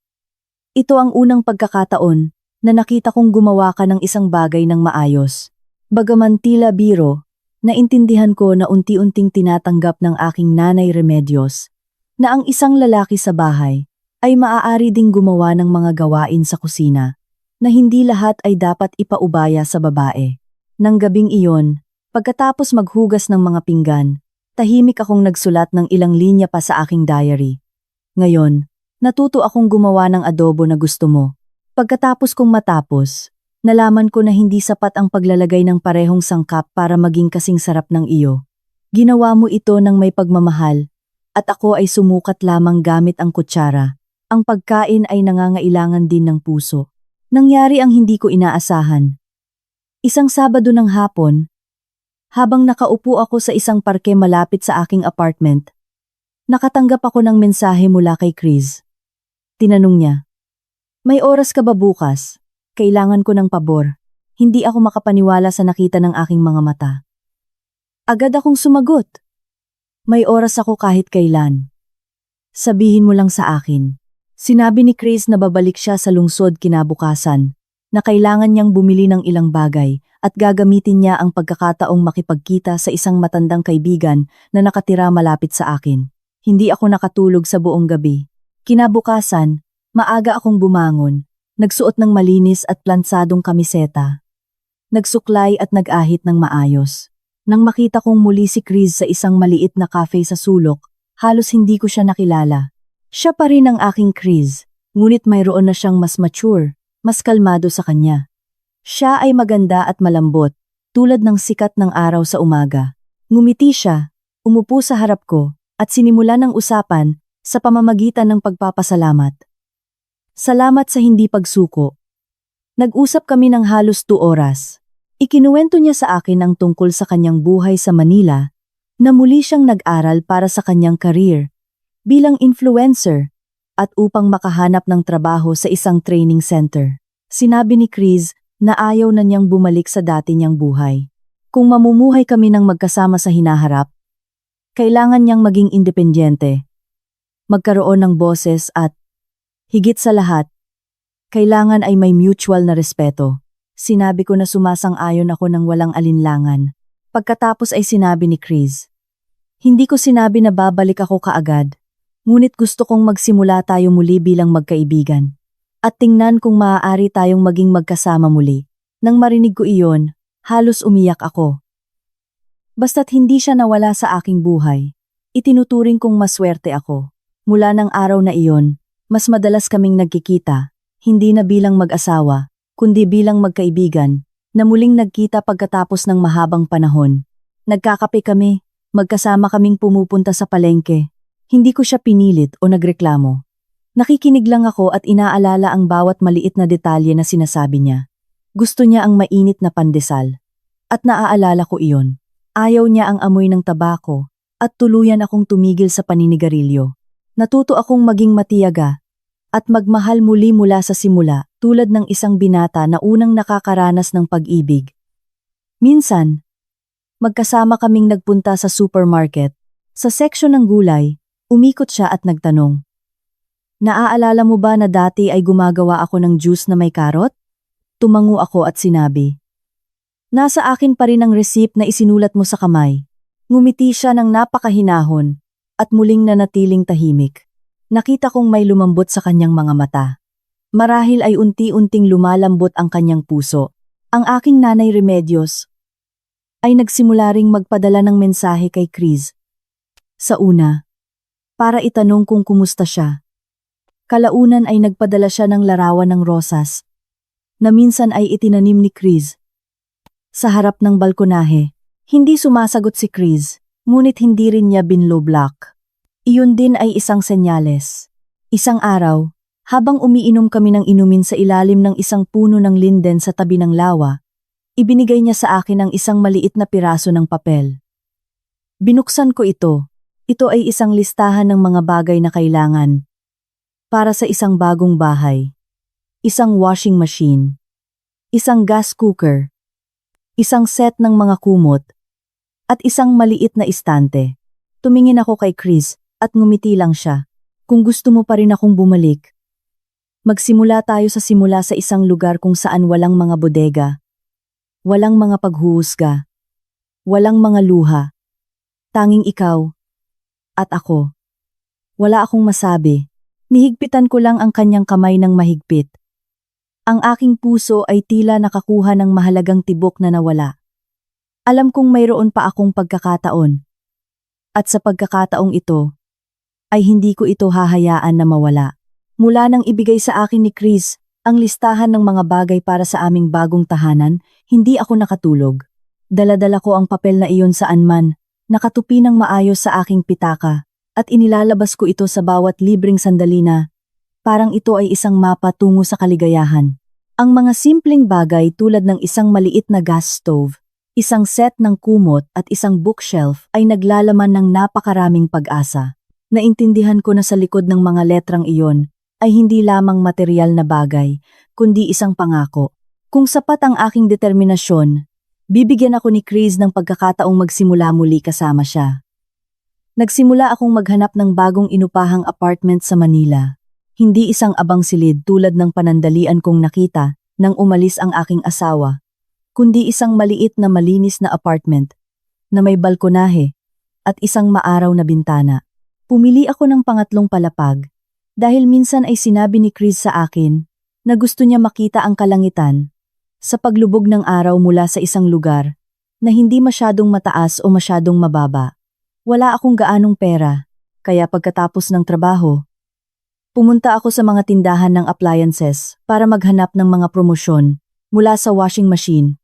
"Ito ang unang pagkakataon na nakita kong gumawa ka ng isang bagay ng maayos." Bagaman tila biro, naintindihan ko na unti-unting tinatanggap ng aking nanay Remedios na ang isang lalaki sa bahay ay maaari ding gumawa ng mga gawain sa kusina na hindi lahat ay dapat ipaubaya sa babae. Nang gabing iyon, pagkatapos maghugas ng mga pinggan, tahimik akong nagsulat ng ilang linya pa sa aking diary. Ngayon, natuto akong gumawa ng adobo na gusto mo. Pagkatapos kong matapos, nalaman ko na hindi sapat ang paglalagay ng parehong sangkap para maging kasing sarap ng iyo. Ginawa mo ito ng may pagmamahal, at ako ay sumukat lamang gamit ang kutsara. Ang pagkain ay nangangailangan din ng puso. Nangyari ang hindi ko inaasahan. Isang Sabado ng hapon, habang nakaupo ako sa isang parke malapit sa aking apartment, nakatanggap ako ng mensahe mula kay Chris. Tinanong niya, "May oras ka ba bukas? Kailangan ko ng pabor." Hindi ako makapaniwala sa nakita ng aking mga mata. Agad akong sumagot. "May oras ako kahit kailan. Sabihin mo lang sa akin." Sinabi ni Chris na babalik siya sa lungsod kinabukasan, na kailangan niyang bumili ng ilang bagay at gagamitin niya ang pagkakataong makipagkita sa isang matandang kaibigan na nakatira malapit sa akin. Hindi ako nakatulog sa buong gabi. Kinabukasan, maaga akong bumangon, nagsuot ng malinis at plansadong kamiseta. Nagsuklay at nag-ahit ng maayos. Nang makita kong muli si Chris sa isang maliit na cafe sa sulok, halos hindi ko siya nakilala. Siya pa rin ang aking Chris, ngunit mayroon na siyang mas mature, mas kalmado sa kanya. Siya ay maganda at malambot, tulad ng sikat ng araw sa umaga. Ngumiti siya, umupo sa harap ko, at sinimula ng usapan sa pamamagitan ng pagpapasalamat. Salamat sa hindi pagsuko. Nag-usap kami ng halos 2 oras. Ikinuwento niya sa akin ang tungkol sa kanyang buhay sa Manila, na muli siyang nag-aral para sa kanyang career bilang influencer at upang makahanap ng trabaho sa isang training center. Sinabi ni Chris na ayaw na niyang bumalik sa dati niyang buhay. Kung mamumuhay kami ng magkasama sa hinaharap, kailangan niyang maging independyente, magkaroon ng boses at, higit sa lahat, kailangan ay may mutual na respeto. Sinabi ko na sumasang-ayon ako ng walang alinlangan. Pagkatapos ay sinabi ni Chris, hindi ko sinabi na babalik ako kaagad, ngunit gusto kong magsimula tayo muli bilang magkaibigan. At tingnan kung maaari tayong maging magkasama muli. Nang marinig ko iyon, halos umiyak ako. Basta't hindi siya nawala sa aking buhay, itinuturing kong maswerte ako. Mula ng araw na iyon, mas madalas kaming nagkikita, hindi na bilang mag-asawa, kundi bilang magkaibigan, na muling nagkita pagkatapos ng mahabang panahon. Nagkakape kami, magkasama kaming pumupunta sa palengke. Hindi ko siya pinilit o nagreklamo. Nakikinig lang ako at inaalala ang bawat maliit na detalye na sinasabi niya. Gusto niya ang mainit na pandesal. At naaalala ko iyon. Ayaw niya ang amoy ng tabako at tuluyan akong tumigil sa paninigarilyo. Natuto akong maging matiyaga at magmahal muli mula sa simula tulad ng isang binata na unang nakakaranas ng pag-ibig. Minsan, magkasama kaming nagpunta sa supermarket. Sa seksyon ng gulay, umikot siya at nagtanong, naaalala mo ba na dati ay gumagawa ako ng juice na may karot? Tumango ako at sinabi, nasa akin pa rin ang receipt na isinulat mo sa kamay. Ngumiti siya ng napakahinahon at muling nanatiling tahimik. Nakita kong may lumambot sa kanyang mga mata. Marahil ay unti-unting lumalambot ang kanyang puso. Ang aking nanay Remedios ay nagsimula ring magpadala ng mensahe kay Chris. Sa una, para itanong kung kumusta siya. Kalaunan ay nagpadala siya ng larawan ng rosas, na minsan ay itinanim ni Chris. Sa harap ng balkonahe, hindi sumasagot si Chris, ngunit hindi rin niya binlow-block. Iyon din ay isang senyales. Isang araw, habang umiinom kami ng inumin sa ilalim ng isang puno ng linden sa tabi ng lawa, ibinigay niya sa akin ang isang maliit na piraso ng papel. Binuksan ko ito. Ito ay isang listahan ng mga bagay na kailangan para sa isang bagong bahay, isang washing machine, isang gas cooker, isang set ng mga kumot, at isang maliit na istante. Tumingin ako kay Chris at ngumiti lang siya. Kung gusto mo pa rin akong bumalik, magsimula tayo sa simula sa isang lugar kung saan walang mga bodega, walang mga paghuhusga, walang mga luha, tanging ikaw at ako. Wala akong masabi. Nihigpitan ko lang ang kanyang kamay ng mahigpit. Ang aking puso ay tila nakakuha ng mahalagang tibok na nawala. Alam kong mayroon pa akong pagkakataon. At sa pagkakataong ito, ay hindi ko ito hahayaan na mawala. Mula nang ibigay sa akin ni Chris ang listahan ng mga bagay para sa aming bagong tahanan, hindi ako nakatulog. Dala-dala ko ang papel na iyon saan man, nakatupi ng maayos sa aking pitaka. At inilalabas ko ito sa bawat libreng sandali na parang ito ay isang mapa tungo sa kaligayahan. Ang mga simpleng bagay tulad ng isang maliit na gas stove, isang set ng kumot at isang bookshelf ay naglalaman ng napakaraming pag-asa. Naintindihan ko na sa likod ng mga letrang iyon ay hindi lamang material na bagay, kundi isang pangako. Kung sapat ang aking determinasyon, bibigyan ako ni Chris ng pagkakataong magsimula muli kasama siya. Nagsimula akong maghanap ng bagong inupahang apartment sa Manila. Hindi isang abang silid tulad ng panandalian kong nakita nang umalis ang aking asawa, kundi isang maliit na malinis na apartment na may balkonahe at isang maaraw na bintana. Pumili ako ng pangatlong palapag dahil minsan ay sinabi ni Chris sa akin na gusto niya makita ang kalangitan sa paglubog ng araw mula sa isang lugar na hindi masyadong mataas o masyadong mababa. Wala akong gaanong pera, kaya pagkatapos ng trabaho, pumunta ako sa mga tindahan ng appliances para maghanap ng mga promosyon mula sa washing machine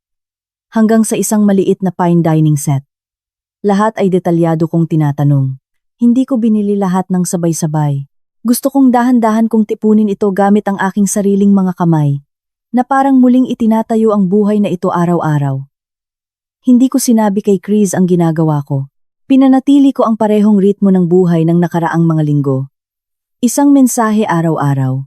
hanggang sa isang maliit na fine dining set. Lahat ay detalyado kong tinatanong. Hindi ko binili lahat ng sabay-sabay. Gusto kong dahan-dahan kong tipunin ito gamit ang aking sariling mga kamay, na parang muling itinatayo ang buhay na ito araw-araw. Hindi ko sinabi kay Chris ang ginagawa ko. Pinanatili ko ang parehong ritmo ng buhay ng nakaraang mga linggo. Isang mensahe araw-araw.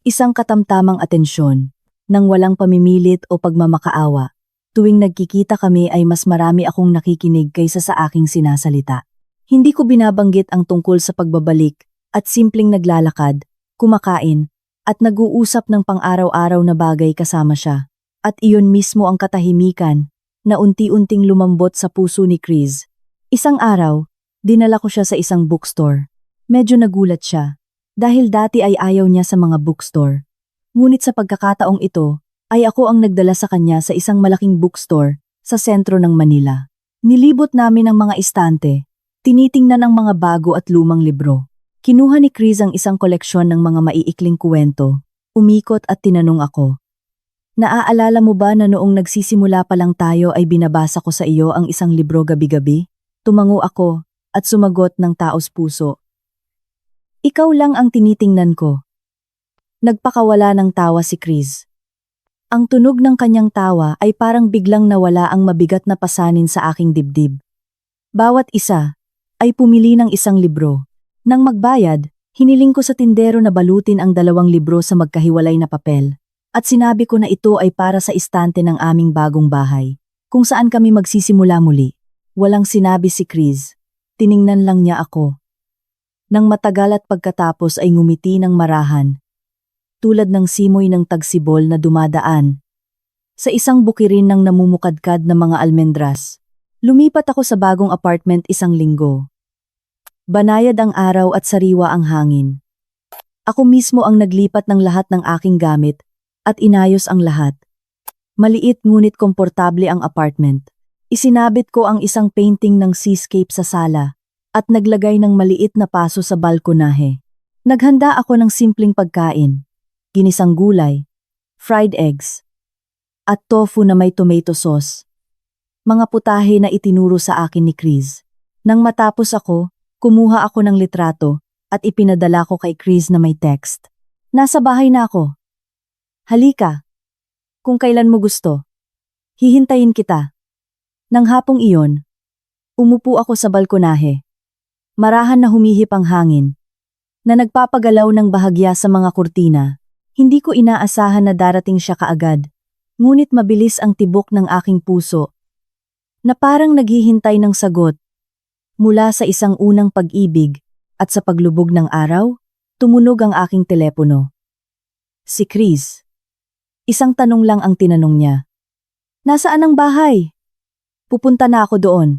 Isang katamtamang atensyon, nang walang pamimilit o pagmamakaawa. Tuwing nagkikita kami ay mas marami akong nakikinig kaysa sa aking sinasalita. Hindi ko binabanggit ang tungkol sa pagbabalik at simpleng naglalakad, kumakain, at nag-uusap ng pang-araw-araw na bagay kasama siya. At iyon mismo ang katahimikan na unti-unting lumambot sa puso ni Chris. Isang araw, dinala ko siya sa isang bookstore. Medyo nagulat siya dahil dati ay ayaw niya sa mga bookstore. Ngunit sa pagkakataong ito, ay ako ang nagdala sa kanya sa isang malaking bookstore sa sentro ng Manila. Nilibot namin ang mga istante. Tinitingnan ang mga bago at lumang libro. Kinuha ni Chris ang isang koleksyon ng mga maiikling kuwento. Umikot at tinanong ako. Naaalala mo ba na noong nagsisimula pa lang tayo ay binabasa ko sa iyo ang isang libro gabi-gabi? Tumango ako at sumagot ng taos puso. Ikaw lang ang tinitingnan ko. Nagpakawala ng tawa si Chris. Ang tunog ng kanyang tawa ay parang biglang nawala ang mabigat na pasanin sa aking dibdib. Bawat isa ay pumili ng isang libro. Nang magbayad, hiniling ko sa tindero na balutin ang 2 libro sa magkahiwalay na papel. At sinabi ko na ito ay para sa istante ng aming bagong bahay, kung saan kami magsisimula muli. Walang sinabi si Chris. Tiningnan lang niya ako. Nang matagal at pagkatapos ay ngumiti ng marahan, tulad ng simoy ng tagsibol na dumadaan sa isang bukirin ng namumukadkad na mga almendras. Lumipat ako sa bagong apartment 1 linggo. Banayad ang araw at sariwa ang hangin. Ako mismo ang naglipat ng lahat ng aking gamit at inayos ang lahat. Maliit ngunit komportable ang apartment. Isinabit ko ang isang painting ng seascape sa sala at naglagay ng maliit na paso sa balkonahe. Naghanda ako ng simpleng pagkain, ginisang gulay, fried eggs, at tofu na may tomato sauce. Mga putahe na itinuro sa akin ni Chris. Nang matapos ako, kumuha ako ng litrato at ipinadala ko kay Chris na may text. Nasa bahay na ako. Halika. Kung kailan mo gusto. Hihintayin kita. Nang hapong iyon, umupo ako sa balkonahe. Marahan na humihip ang hangin, na nagpapagalaw ng bahagya sa mga kurtina. Hindi ko inaasahan na darating siya kaagad, ngunit mabilis ang tibok ng aking puso, na parang naghihintay ng sagot. Mula sa isang unang pag-ibig at sa paglubog ng araw, tumunog ang aking telepono. Si Chris. Isang tanong lang ang tinanong niya. Nasaan ang bahay? Pupunta na ako doon.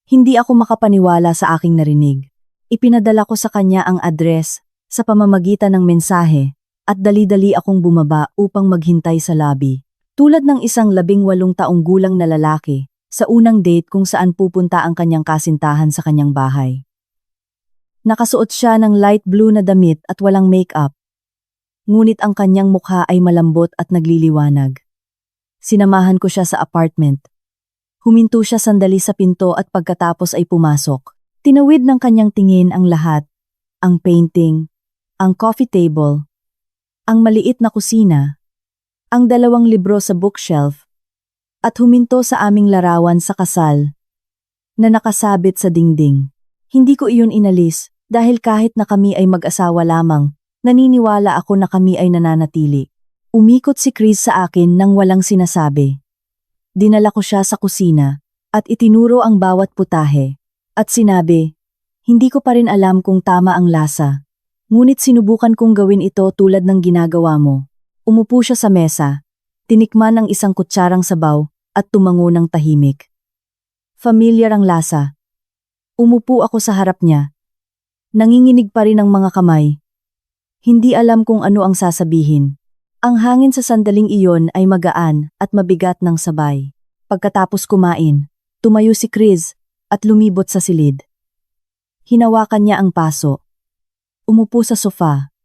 Hindi ako makapaniwala sa aking narinig. Ipinadala ko sa kanya ang address sa pamamagitan ng mensahe at dali-dali akong bumaba upang maghintay sa lobby. Tulad ng isang 18 taong gulang na lalaki sa unang date kung saan pupunta ang kanyang kasintahan sa kanyang bahay. Nakasuot siya ng light blue na damit at walang makeup. Ngunit ang kanyang mukha ay malambot at nagliliwanag. Sinamahan ko siya sa apartment. Huminto siya sandali sa pinto at pagkatapos ay pumasok. Tinawid ng kanyang tingin ang lahat, ang painting, ang coffee table, ang maliit na kusina, ang 2 libro sa bookshelf, at huminto sa aming larawan sa kasal na nakasabit sa dingding. Hindi ko iyon inalis dahil kahit na kami ay mag-asawa lamang, naniniwala ako na kami ay nananatili. Umikot si Chris sa akin nang walang sinasabi. Dinala ko siya sa kusina at itinuro ang bawat putahe at sinabi, hindi ko pa rin alam kung tama ang lasa, Ngunit sinubukan kong gawin ito tulad ng ginagawa mo. Umupo siya sa mesa, tinikman ang isang kutsarang sabaw at tumango ng tahimik. Familiar ang lasa. Umupo ako sa harap niya. Nanginginig pa rin ang mga kamay. Hindi alam kung ano ang sasabihin. Ang hangin sa sandaling iyon ay magaan at mabigat ng sabay. Pagkatapos kumain, tumayo si Chris at lumibot sa silid. Hinawakan niya ang paso. Umupo sa sofa.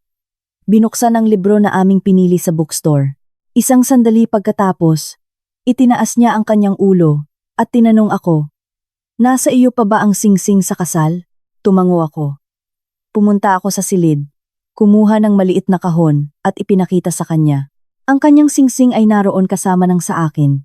Binuksan ang libro na aming pinili sa bookstore. Isang sandali pagkatapos, itinaas niya ang kanyang ulo at tinanong ako, "Nasa iyo pa ba ang singsing sa kasal?" Tumango ako. Pumunta ako sa silid, kumuha ng maliit na kahon at ipinakita sa kanya. Ang kanyang singsing ay naroon kasama ng sa akin.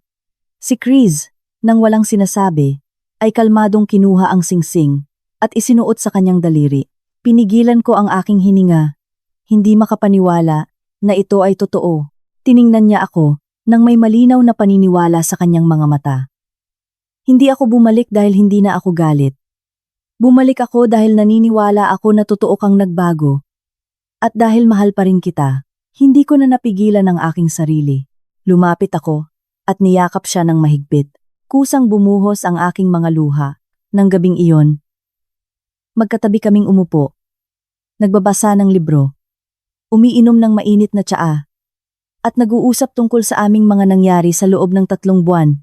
Si Chris, nang walang sinasabi, ay kalmadong kinuha ang singsing at isinuot sa kanyang daliri. Pinigilan ko ang aking hininga. Hindi makapaniwala na ito ay totoo. Tiningnan niya ako nang may malinaw na paniniwala sa kanyang mga mata. Hindi ako bumalik dahil hindi na ako galit. Bumalik ako dahil naniniwala ako na totoo kang nagbago. At dahil mahal pa rin kita, hindi ko na napigilan ang aking sarili. Lumapit ako at niyakap siya ng mahigpit. Kusang bumuhos ang aking mga luha. Nang gabing iyon, magkatabi kaming umupo. Nagbabasa ng libro. Umiinom ng mainit na tsaa. At nag-uusap tungkol sa aming mga nangyari sa loob ng 3 buwan.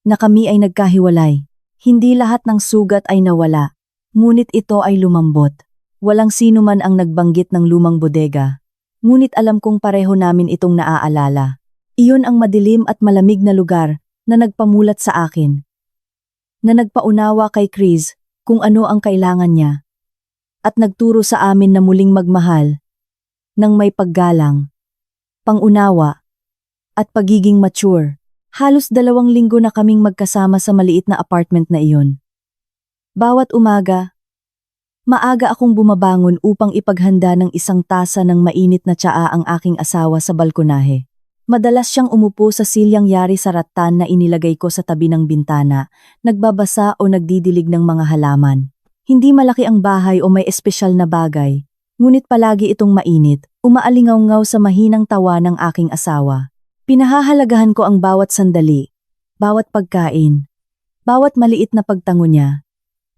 Na kami ay nagkahiwalay. Hindi lahat ng sugat ay nawala. Ngunit ito ay lumambot. Walang sino man ang nagbanggit ng lumang bodega. Ngunit alam kong pareho namin itong naaalala. Iyon ang madilim at malamig na lugar na nagpamulat sa akin. Na nagpaunawa kay Chris kung ano ang kailangan niya. At nagturo sa amin na muling magmahal ng may paggalang, pangunawa, at pagiging mature. Halos 2 linggo na kaming magkasama sa maliit na apartment na iyon. Bawat umaga, maaga akong bumabangon upang ipaghanda ng isang tasa ng mainit na tsaa ang aking asawa sa balkonahe. Madalas siyang umupo sa silyang yari sa rattan na inilagay ko sa tabi ng bintana, nagbabasa o nagdidilig ng mga halaman. Hindi malaki ang bahay o may espesyal na bagay, ngunit palagi itong mainit, umaalingaw-ngaw sa mahinang tawa ng aking asawa. Pinahahalagahan ko ang bawat sandali, bawat pagkain, bawat maliit na pagtango niya.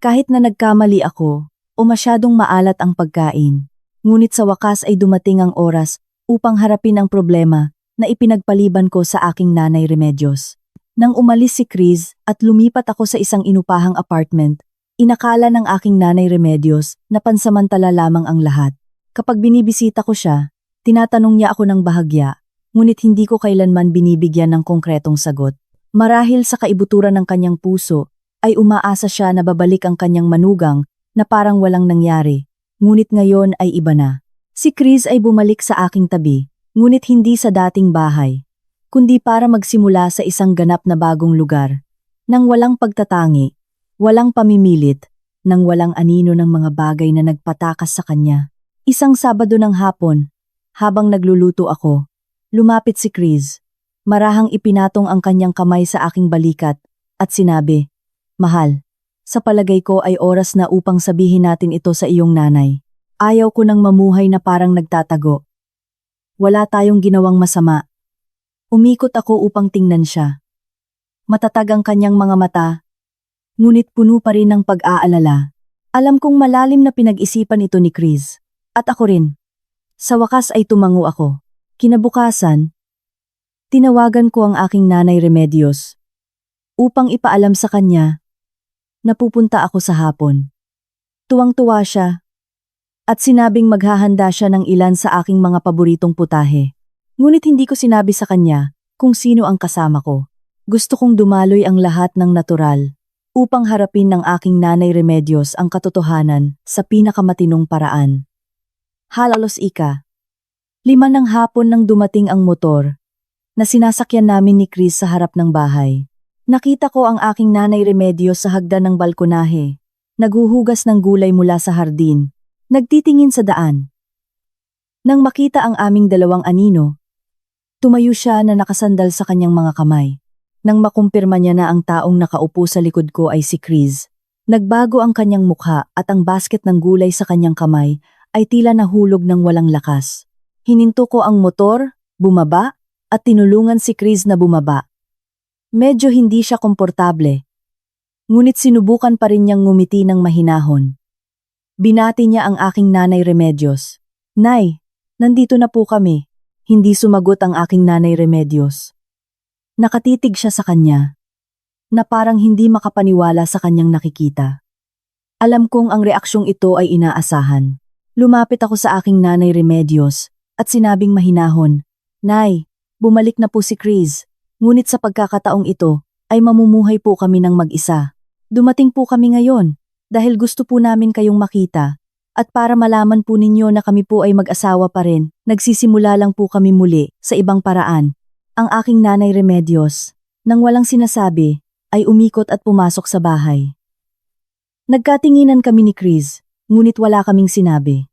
Kahit na nagkamali ako o masyadong maalat ang pagkain, ngunit sa wakas ay dumating ang oras upang harapin ang problema na ipinagpaliban ko sa aking nanay Remedios. Nang umalis si Chris at lumipat ako sa isang inupahang apartment, inakala ng aking nanay Remedios na pansamantala lamang ang lahat. Kapag binibisita ko siya, tinatanong niya ako ng bahagya, ngunit hindi ko kailanman binibigyan ng konkretong sagot. Marahil sa kaibuturan ng kanyang puso, ay umaasa siya na babalik ang kanyang manugang na parang walang nangyari. Ngunit ngayon ay iba na. Si Chris ay bumalik sa aking tabi, ngunit hindi sa dating bahay, kundi para magsimula sa isang ganap na bagong lugar. Nang walang pagtatangi, walang pamimilit, nang walang anino ng mga bagay na nagpatakas sa kanya. Isang Sabado ng hapon, habang nagluluto ako, lumapit si Chris. Marahang ipinatong ang kanyang kamay sa aking balikat at sinabi, "Mahal, sa palagay ko ay oras na upang sabihin natin ito sa iyong nanay. Ayaw ko nang mamuhay na parang nagtatago. Wala tayong ginawang masama." Umikot ako upang tingnan siya. Matatag ang kanyang mga mata, ngunit puno pa rin ng pag-aalala. Alam kong malalim na pinag-isipan ito ni Chris. At ako rin. Sa wakas ay tumango ako. Kinabukasan, tinawagan ko ang aking nanay Remedios upang ipaalam sa kanya na pupunta ako sa hapon. Tuwang-tuwa siya at sinabing maghahanda siya ng ilan sa aking mga paboritong putahe. Ngunit hindi ko sinabi sa kanya kung sino ang kasama ko. Gusto kong dumaloy ang lahat ng natural upang harapin ng aking nanay Remedios ang katotohanan sa pinakamatinong paraan. Halalos 5:00 ng hapon nang dumating ang motor na sinasakyan namin ni Chris sa harap ng bahay. Nakita ko ang aking nanay Remedios sa hagdan ng balkonahe, naghuhugas ng gulay mula sa hardin, nagtitingin sa daan. Nang makita ang aming 2 anino, tumayo siya na nakasandal sa kanyang mga kamay. Nang makumpirma niya na ang taong nakaupo sa likod ko ay si Chris, nagbago ang kanyang mukha at ang basket ng gulay sa kanyang kamay ay tila nahulog ng walang lakas. Hininto ko ang motor, bumaba, at tinulungan si Chris na bumaba. Medyo hindi siya komportable. Ngunit sinubukan pa rin niyang ngumiti ng mahinahon. Binati niya ang aking nanay Remedios. Nay, nandito na po kami. Hindi sumagot ang aking nanay Remedios. Nakatitig siya sa kanya, na parang hindi makapaniwala sa kanyang nakikita. Alam kong ang reaksyong ito ay inaasahan. Lumapit ako sa aking nanay Remedios at sinabing mahinahon, Nay, bumalik na po si Chris, ngunit sa pagkakataong ito ay mamumuhay po kami ng mag-isa. Dumating po kami ngayon dahil gusto po namin kayong makita at para malaman po ninyo na kami po ay mag-asawa pa rin, nagsisimula lang po kami muli sa ibang paraan. Ang aking nanay Remedios, nang walang sinasabi, ay umikot at pumasok sa bahay. Nagkatinginan kami ni Chris, ngunit wala kaming sinabi.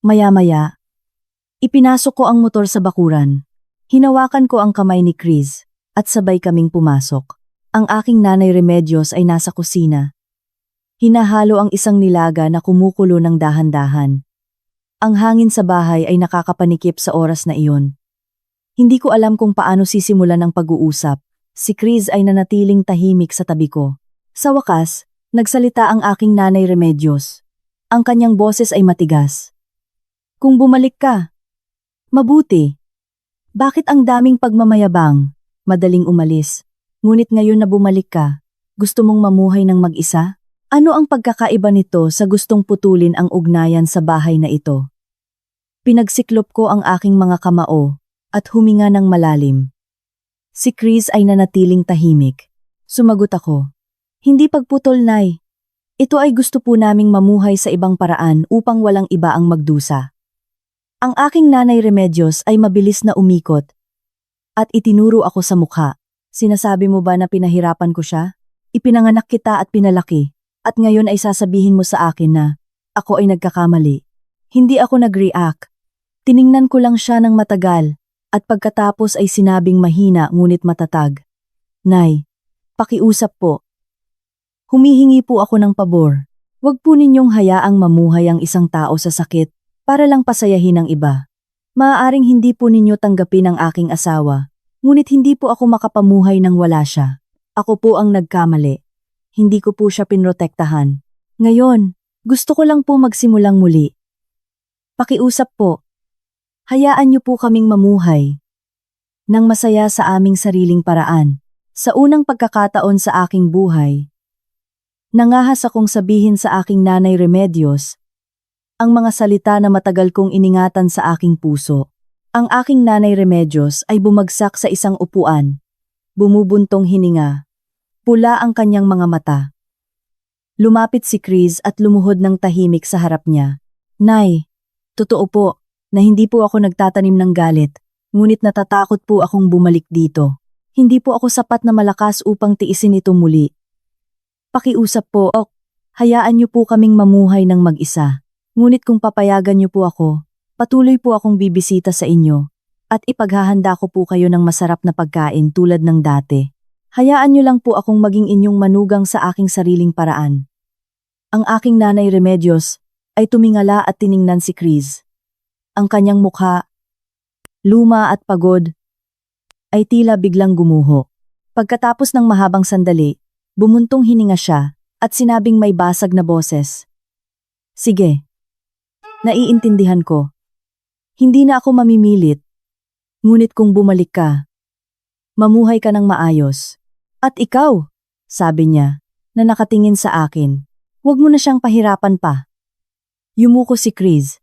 Maya-maya, ipinasok ko ang motor sa bakuran. Hinawakan ko ang kamay ni Chris at sabay kaming pumasok. Ang aking nanay Remedios ay nasa kusina. Hinahalo ang isang nilaga na kumukulo ng dahan-dahan. Ang hangin sa bahay ay nakakapanikip sa oras na iyon. Hindi ko alam kung paano sisimulan ang pag-uusap. Si Chris ay nanatiling tahimik sa tabi ko. Sa wakas, nagsalita ang aking nanay Remedios. Ang kanyang boses ay matigas. Kung bumalik ka, mabuti. Bakit ang daming pagmamayabang? Madaling umalis. Ngunit ngayon na bumalik ka, gusto mong mamuhay ng mag-isa? Ano ang pagkakaiba nito sa gustong putulin ang ugnayan sa bahay na ito? Pinagsiklop ko ang aking mga kamao at huminga ng malalim. Si Chris ay nanatiling tahimik. Sumagot ako. Hindi pagputol, Nay. Ito ay gusto po naming mamuhay sa ibang paraan upang walang iba ang magdusa. Ang aking nanay Remedios ay mabilis na umikot at itinuro ako sa mukha. Sinasabi mo ba na pinahirapan ko siya? Ipinanganak kita at pinalaki, at ngayon ay sasabihin mo sa akin na ako ay nagkakamali. Hindi ako nag-react. Tiningnan ko lang siya ng matagal, at pagkatapos ay sinabing mahina ngunit matatag. Nay, pakiusap po. Humihingi po ako ng pabor. Huwag po ninyong hayaang mamuhay ang isang tao sa sakit para lang pasayahin ang iba. Maaaring hindi po ninyo tanggapin ang aking asawa, ngunit hindi po ako makapamuhay nang wala siya. Ako po ang nagkamali. Hindi ko po siya pinrotektahan. Ngayon, gusto ko lang po magsimulang muli. Pakiusap po. Hayaan niyo po kaming mamuhay nang masaya sa aming sariling paraan. Sa unang pagkakataon sa aking buhay, nangahas akong sabihin sa aking nanay Remedios ang mga salita na matagal kong iningatan sa aking puso. Ang aking nanay Remedios ay bumagsak sa isang upuan. Bumubuntong hininga. Pula ang kanyang mga mata. Lumapit si Chris at lumuhod ng tahimik sa harap niya. Nay, totoo po na hindi po ako nagtatanim ng galit, ngunit natatakot po akong bumalik dito. Hindi po ako sapat na malakas upang tiisin ito muli. Pakiusap po, hayaan niyo po kaming mamuhay ng mag-isa. Ngunit kung papayagan niyo po ako, patuloy po akong bibisita sa inyo at ipaghahanda ko po kayo ng masarap na pagkain tulad ng dati. Hayaan niyo lang po akong maging inyong manugang sa aking sariling paraan. Ang aking nanay Remedios ay tumingala at tiningnan si Chris. Ang kanyang mukha, luma at pagod, ay tila biglang gumuho. Pagkatapos ng mahabang sandali, bumuntong hininga siya at sinabing may basag na boses. Sige. Naiintindihan ko. Hindi na ako mamimilit. Ngunit kung bumalik ka, mamuhay ka ng maayos. At ikaw, sabi niya, na nakatingin sa akin, huwag mo na siyang pahirapan pa. Yumuko si Chris.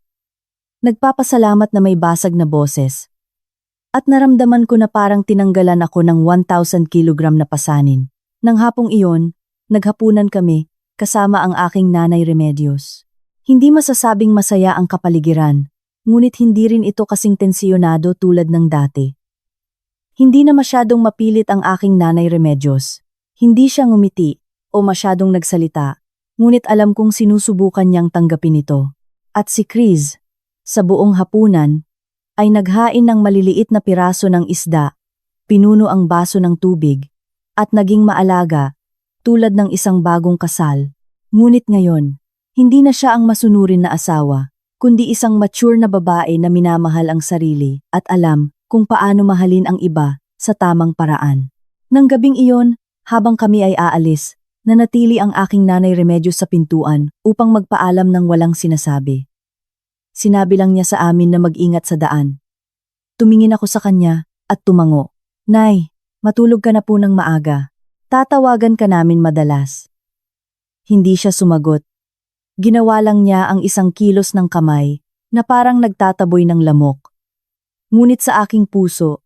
Nagpapasalamat na may basag na boses. At naramdaman ko na parang tinanggalan ako ng 1,000 kilogram na pasanin. Nang hapong iyon, naghapunan kami, kasama ang aking nanay Remedios. Hindi masasabing masaya ang kapaligiran, ngunit hindi rin ito kasing tensyonado tulad ng dati. Hindi na masyadong mapilit ang aking nanay Remedios. Hindi siya ngumiti o masyadong nagsalita, ngunit alam kong sinusubukan niyang tanggapin ito. At si Chris, sa buong hapunan, ay naghain ng maliliit na piraso ng isda, pinuno ang baso ng tubig, at naging maalaga, tulad ng isang bagong kasal. Ngunit ngayon, hindi na siya ang masunurin na asawa, kundi isang mature na babae na minamahal ang sarili at alam kung paano mahalin ang iba sa tamang paraan. Nang gabing iyon, habang kami ay aalis, nanatili ang aking nanay Remedios sa pintuan upang magpaalam ng walang sinasabi. Sinabi lang niya sa amin na mag-ingat sa daan. Tumingin ako sa kanya at tumango. Nay, matulog ka na po ng maaga. Tatawagan ka namin madalas. Hindi siya sumagot. Ginawa lang niya ang isang kilos ng kamay na parang nagtataboy ng lamok. Ngunit sa aking puso,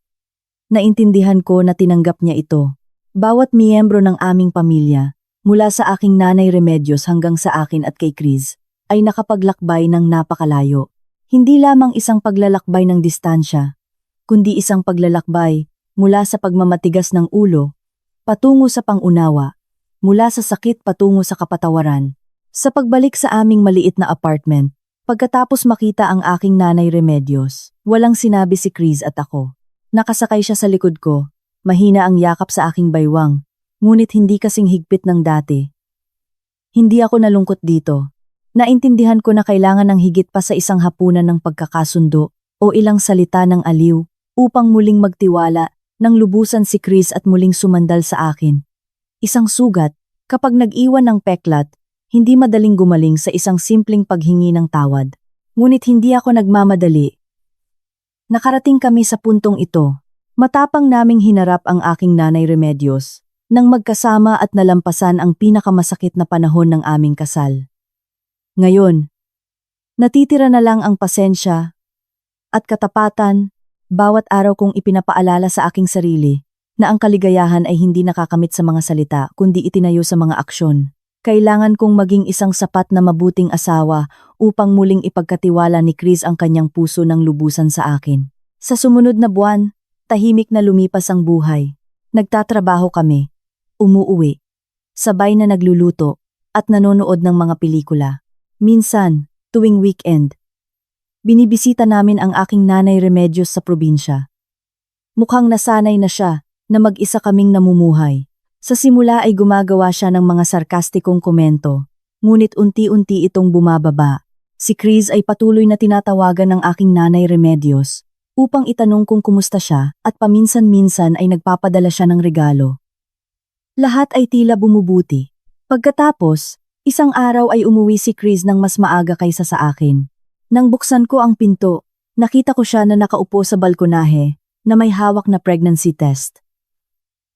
naintindihan ko na tinanggap niya ito. Bawat miyembro ng aming pamilya, mula sa aking nanay Remedios hanggang sa akin at kay Chris, ay nakapaglakbay ng napakalayo. Hindi lamang isang paglalakbay ng distansya, kundi isang paglalakbay mula sa pagmamatigas ng ulo, patungo sa pangunawa, mula sa sakit patungo sa kapatawaran. Sa pagbalik sa aming maliit na apartment, pagkatapos makita ang aking nanay Remedios, walang sinabi si Chris at ako. Nakasakay siya sa likod ko, mahina ang yakap sa aking baywang, ngunit hindi kasing higpit ng dati. Hindi ako nalungkot dito. Naintindihan ko na kailangan ng higit pa sa isang hapunan ng pagkakasundo o ilang salita ng aliw upang muling magtiwala nang lubusan si Chris at muling sumandal sa akin. Isang sugat, kapag nag-iwan ng peklat, hindi madaling gumaling sa isang simpleng paghingi ng tawad. Ngunit hindi ako nagmamadali. Nakarating kami sa puntong ito. Matapang naming hinarap ang aking nanay Remedios nang magkasama at nalampasan ang pinakamasakit na panahon ng aming kasal. Ngayon, natitira na lang ang pasensya at katapatan, bawat araw kong ipinapaalala sa aking sarili na ang kaligayahan ay hindi nakakamit sa mga salita kundi itinayo sa mga aksyon. Kailangan kong maging isang sapat na mabuting asawa upang muling ipagkatiwala ni Chris ang kanyang puso ng lubusan sa akin. Sa sumunod na buwan, tahimik na lumipas ang buhay. Nagtatrabaho kami, umuuwi, sabay na nagluluto, at nanonood ng mga pelikula. Minsan, tuwing weekend, binibisita namin ang aking nanay Remedios sa probinsya. Mukhang nasanay na siya na mag-isa kaming namumuhay. Sa simula ay gumagawa siya ng mga sarkastikong komento, ngunit unti-unti itong bumababa. Si Chris ay patuloy na tinatawagan ng aking nanay Remedios upang itanong kung kumusta siya at paminsan-minsan ay nagpapadala siya ng regalo. Lahat ay tila bumubuti. Pagkatapos, isang araw ay umuwi si Chris ng mas maaga kaysa sa akin. Nang buksan ko ang pinto, nakita ko siya na nakaupo sa balkonahe na may hawak na pregnancy test.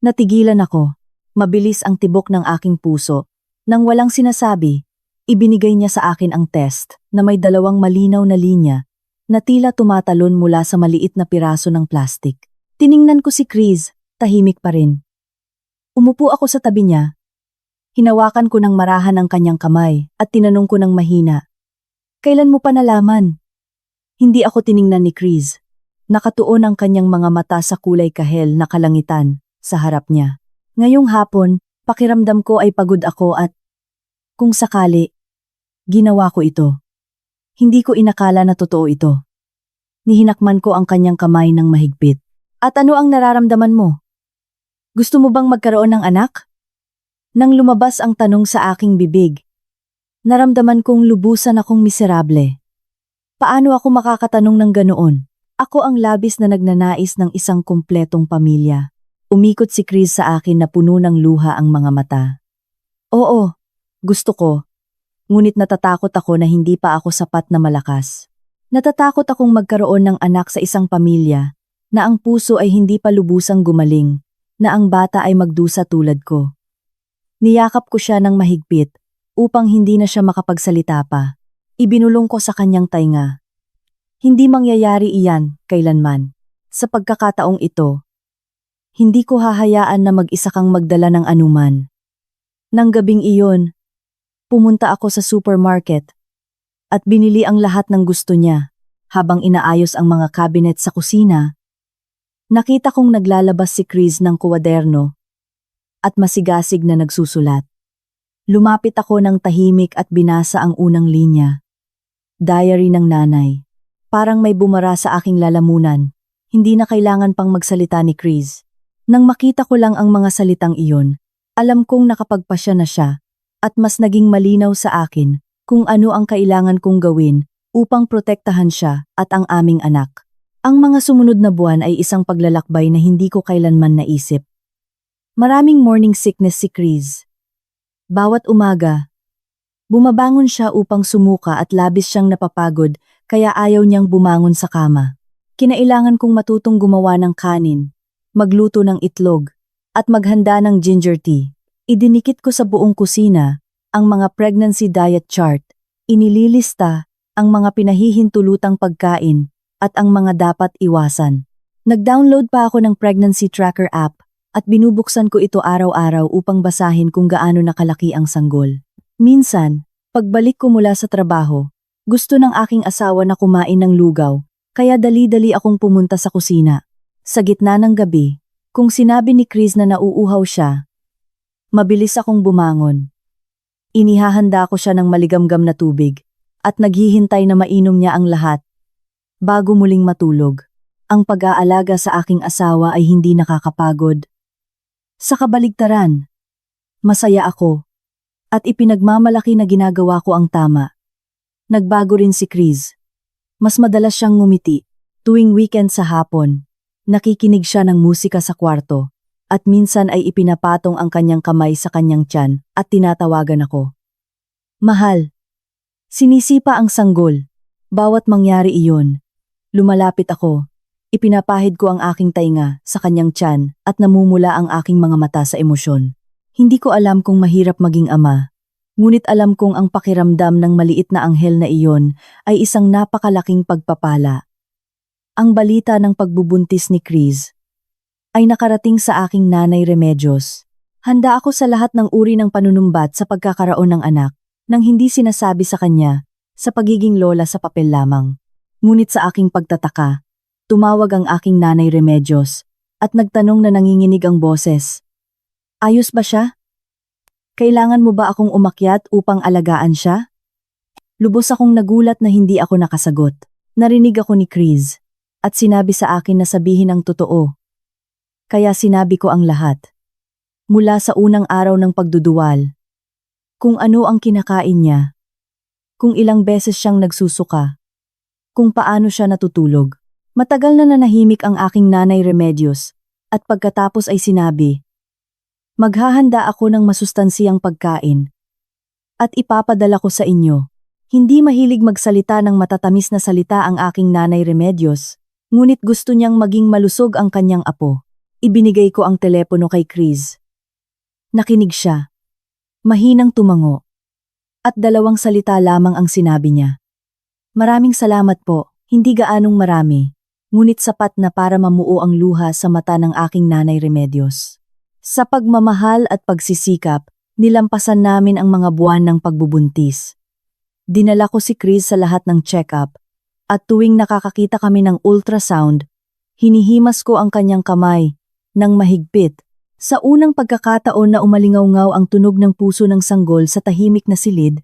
Natigilan ako. Mabilis ang tibok ng aking puso. Nang walang sinasabi, ibinigay niya sa akin ang test na may dalawang malinaw na linya na tila tumatalon mula sa maliit na piraso ng plastik. Tiningnan ko si Chris, tahimik pa rin. Umupo ako sa tabi niya. Hinawakan ko ng marahan ang kanyang kamay at tinanong ko ng mahina. Kailan mo pa nalaman? Hindi ako tiningnan ni Chris. Nakatuon ang kanyang mga mata sa kulay kahel na kalangitan sa harap niya. Ngayong hapon, pakiramdam ko ay pagod ako at, kung sakali, ginawa ko ito. Hindi ko inakala na totoo ito. Nihinakman ko ang kanyang kamay ng mahigpit. At ano ang nararamdaman mo? Gusto mo bang magkaroon ng anak? Nang lumabas ang tanong sa aking bibig, naramdaman kong lubusan akong miserable. Paano ako makakatanong ng ganoon? Ako ang labis na nagnanais ng isang kumpletong pamilya. Umikot si Chris sa akin na puno ng luha ang mga mata. Oo, gusto ko. Ngunit natatakot ako na hindi pa ako sapat na malakas. Natatakot akong magkaroon ng anak sa isang pamilya, na ang puso ay hindi pa lubusang gumaling, na ang bata ay magdusa tulad ko. Niyakap ko siya ng mahigpit, upang hindi na siya makapagsalita pa. Ibinulong ko sa kanyang tainga. Hindi mangyayari iyan, kailanman. Sa pagkakataong ito, hindi ko hahayaan na mag-isa kang magdala ng anuman. Nang gabing iyon, pumunta ako sa supermarket at binili ang lahat ng gusto niya. Habang inaayos ang mga cabinet sa kusina, nakita kong naglalabas si Chris ng kuwaderno at masigasig na nagsusulat. Lumapit ako ng tahimik at binasa ang unang linya. Diary ng nanay. Parang may bumara sa aking lalamunan. Hindi na kailangan pang magsalita ni Chris. Nang makita ko lang ang mga salitang iyon, alam kong nakapagpasya na siya at mas naging malinaw sa akin kung ano ang kailangan kong gawin upang protektahan siya at ang aming anak. Ang mga sumunod na buwan ay isang paglalakbay na hindi ko kailanman naisip. Maraming morning sickness si Chris. Bawat umaga, bumabangon siya upang sumuka at labis siyang napapagod kaya ayaw niyang bumangon sa kama. Kinailangan kong matutong gumawa ng kanin, magluto ng itlog, at maghanda ng ginger tea. Idinikit ko sa buong kusina ang mga pregnancy diet chart, inililista ang mga pinahihintulutang pagkain at ang mga dapat iwasan. Nag-download pa ako ng pregnancy tracker app at binubuksan ko ito araw-araw upang basahin kung gaano nakalaki ang sanggol. Minsan, pagbalik ko mula sa trabaho, gusto ng aking asawa na kumain ng lugaw, kaya dali-dali akong pumunta sa kusina. Sa gitna ng gabi, kung sinabi ni Chris na nauuhaw siya, mabilis akong bumangon. Inihahanda ko siya ng maligamgam na tubig at naghihintay na mainom niya ang lahat. Bago muling matulog, ang pag-aalaga sa aking asawa ay hindi nakakapagod. Sa kabaligtaran, masaya ako at ipinagmamalaki na ginagawa ko ang tama. Nagbago rin si Chris. Mas madalas siyang ngumiti tuwing weekend sa hapon. Nakikinig siya ng musika sa kwarto at minsan ay ipinapatong ang kanyang kamay sa kanyang tiyan at tinatawagan ako. Mahal. Sinisipa ang sanggol. Bawat mangyari iyon. Lumalapit ako. Ipinapahid ko ang aking tainga sa kanyang tiyan at namumula ang aking mga mata sa emosyon. Hindi ko alam kung mahirap maging ama. Ngunit alam kong ang pakiramdam ng maliit na anghel na iyon ay isang napakalaking pagpapala. Ang balita ng pagbubuntis ni Chris ay nakarating sa aking nanay Remedios. Handa ako sa lahat ng uri ng panunumbat sa pagkakaroon ng anak nang hindi sinasabi sa kanya sa pagiging lola sa papel lamang. Ngunit sa aking pagtataka, tumawag ang aking nanay Remedios at nagtanong na nanginginig ang boses. Ayos ba siya? Kailangan mo ba akong umakyat upang alagaan siya? Lubos akong nagulat na hindi ako nakasagot. Narinig ako ni Chris at sinabi sa akin na sabihin ang totoo. Kaya sinabi ko ang lahat. Mula sa unang araw ng pagduduwal, kung ano ang kinakain niya, kung ilang beses siyang nagsusuka, kung paano siya natutulog. Matagal na nanahimik ang aking nanay Remedios at pagkatapos ay sinabi, maghahanda ako ng masustansiyang pagkain at ipapadala ko sa inyo. Hindi mahilig magsalita ng matatamis na salita ang aking nanay Remedios, ngunit gusto niyang maging malusog ang kanyang apo. Ibinigay ko ang telepono kay Chris. Nakinig siya. Mahinang tumango. At 2 salita lamang ang sinabi niya. Maraming salamat po, hindi gaanong marami, ngunit sapat na para mamuo ang luha sa mata ng aking nanay Remedios. Sa pagmamahal at pagsisikap, nilampasan namin ang mga buwan ng pagbubuntis. Dinala ko si Chris sa lahat ng check-up, at tuwing nakakakita kami ng ultrasound, hinihimas ko ang kanyang kamay, ng mahigpit. Sa unang pagkakataon na umalingaw-ngaw ang tunog ng puso ng sanggol sa tahimik na silid,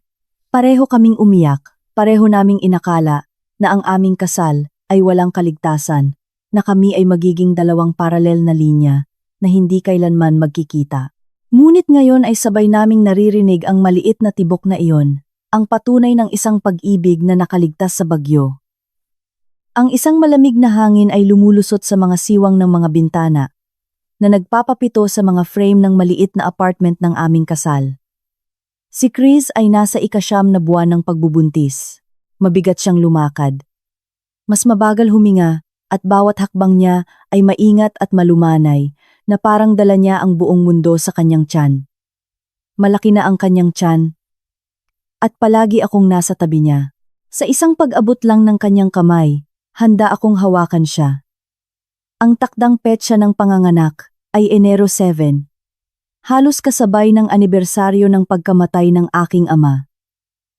pareho kaming umiyak. Pareho naming inakala na ang aming kasal ay walang kaligtasan, na kami ay magiging 2 paralel na linya na hindi kailanman magkikita. Ngunit ngayon ay sabay naming naririnig ang maliit na tibok na iyon, ang patunay ng isang pag-ibig na nakaligtas sa bagyo. Ang isang malamig na hangin ay lumulusot sa mga siwang ng mga bintana, na nagpapapito sa mga frame ng maliit na apartment ng aming kasal. Si Chris ay nasa 9 na buwan ng pagbubuntis. Mabigat siyang lumakad. Mas mabagal huminga at bawat hakbang niya ay maingat at malumanay na parang dala niya ang buong mundo sa kanyang tiyan. Malaki na ang kanyang tiyan at palagi akong nasa tabi niya. Sa isang pag-abot lang ng kanyang kamay, handa akong hawakan siya. Ang takdang petsa ng panganganak ay Enero 7. Halos kasabay ng anibersaryo ng pagkamatay ng aking ama.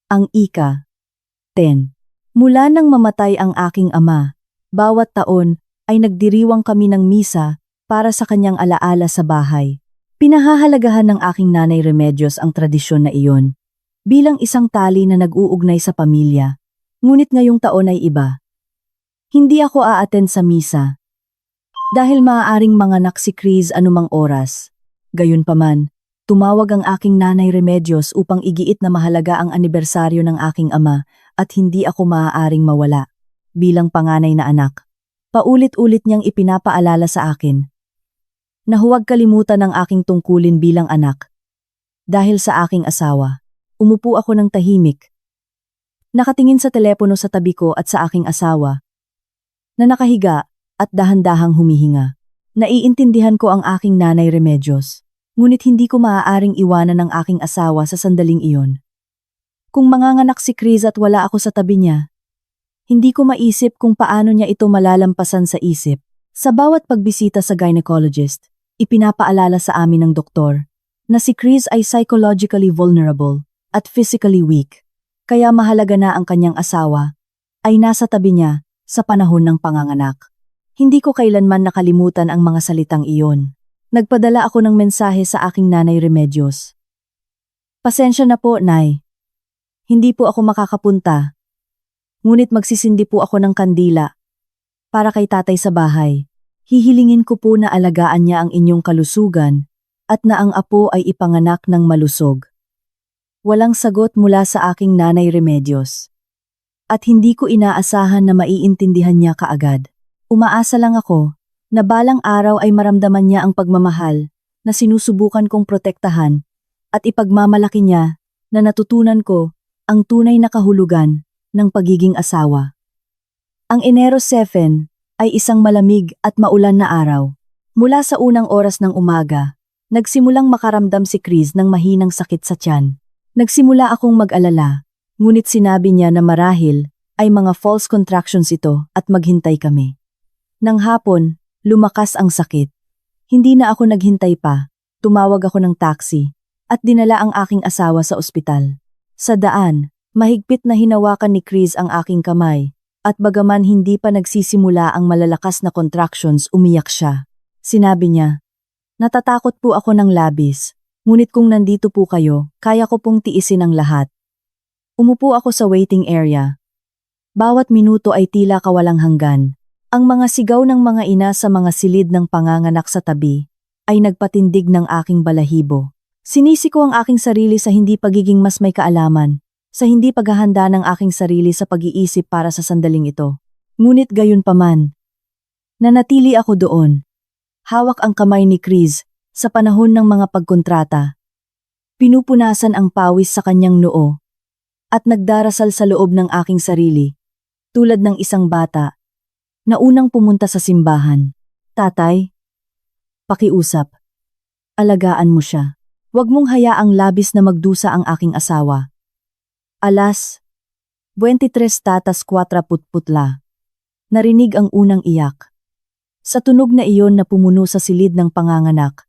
Ang ika-10. Mula nang mamatay ang aking ama, bawat taon ay nagdiriwang kami ng misa para sa kanyang alaala sa bahay. Pinahahalagahan ng aking nanay Remedios ang tradisyon na iyon, bilang isang tali na nag-uugnay sa pamilya. Ngunit ngayong taon ay iba. Hindi ako a-attend sa misa. Dahil maaaring manganak si Chris anumang oras. Gayunpaman, tumawag ang aking nanay Remedios upang igiit na mahalaga ang anibersaryo ng aking ama at hindi ako maaaring mawala bilang panganay na anak. Paulit-ulit niyang ipinapaalala sa akin na huwag kalimutan ang aking tungkulin bilang anak. Dahil sa aking asawa, umupo ako ng tahimik. Nakatingin sa telepono sa tabi ko at sa aking asawa na nakahiga at dahan-dahang humihinga. Naiintindihan ko ang aking nanay Remedios, ngunit hindi ko maaaring iwanan ang aking asawa sa sandaling iyon. Kung manganganak si Chris at wala ako sa tabi niya, hindi ko maisip kung paano niya ito malalampasan sa isip. Sa bawat pagbisita sa gynecologist, ipinapaalala sa amin ng doktor na si Chris ay psychologically vulnerable at physically weak, kaya mahalaga na ang kanyang asawa ay nasa tabi niya sa panahon ng panganganak. Hindi ko kailanman nakalimutan ang mga salitang iyon. Nagpadala ako ng mensahe sa aking nanay Remedios. Pasensya na po, Nay. Hindi po ako makakapunta. Ngunit magsisindi po ako ng kandila para kay tatay sa bahay. Hihilingin ko po na alagaan niya ang inyong kalusugan at na ang apo ay ipanganak ng malusog. Walang sagot mula sa aking nanay Remedios. At hindi ko inaasahan na maiintindihan niya kaagad. Umaasa lang ako na balang araw ay maramdaman niya ang pagmamahal na sinusubukan kong protektahan at ipagmamalaki niya na natutunan ko ang tunay na kahulugan ng pagiging asawa. Ang Enero 7 ay isang malamig at maulan na araw. Mula sa unang oras ng umaga, nagsimulang makaramdam si Chris ng mahinang sakit sa tiyan. Nagsimula akong mag-alala, ngunit sinabi niya na marahil ay mga false contractions ito at maghintay kami. Nang hapon, lumakas ang sakit. Hindi na ako naghintay pa, tumawag ako ng taxi at dinala ang aking asawa sa ospital. Sa daan, mahigpit na hinawakan ni Chris ang aking kamay at bagaman hindi pa nagsisimula ang malalakas na contractions, umiyak siya. Sinabi niya, "Natatakot po ako ng labis, ngunit kung nandito po kayo, kaya ko pong tiisin ang lahat." Umupo ako sa waiting area. Bawat minuto ay tila kawalang hanggan. Ang mga sigaw ng mga ina sa mga silid ng panganganak sa tabi ay nagpatindig ng aking balahibo. Sinisi ko ang aking sarili sa hindi pagiging mas may kaalaman, sa hindi paghahanda ng aking sarili sa pag-iisip para sa sandaling ito. Ngunit gayon paman, nanatili ako doon. Hawak ang kamay ni Chris sa panahon ng mga pagkontrata. Pinupunasan ang pawis sa kanyang noo at nagdarasal sa loob ng aking sarili, tulad ng isang bata na unang pumunta sa simbahan. "Tatay, pakiusap. Alagaan mo siya. Huwag mong hayaang labis na magdusa ang aking asawa." Alas 23 tatas 4 putputla. Narinig ang unang iyak. Sa tunog na iyon na pumuno sa silid ng panganganak,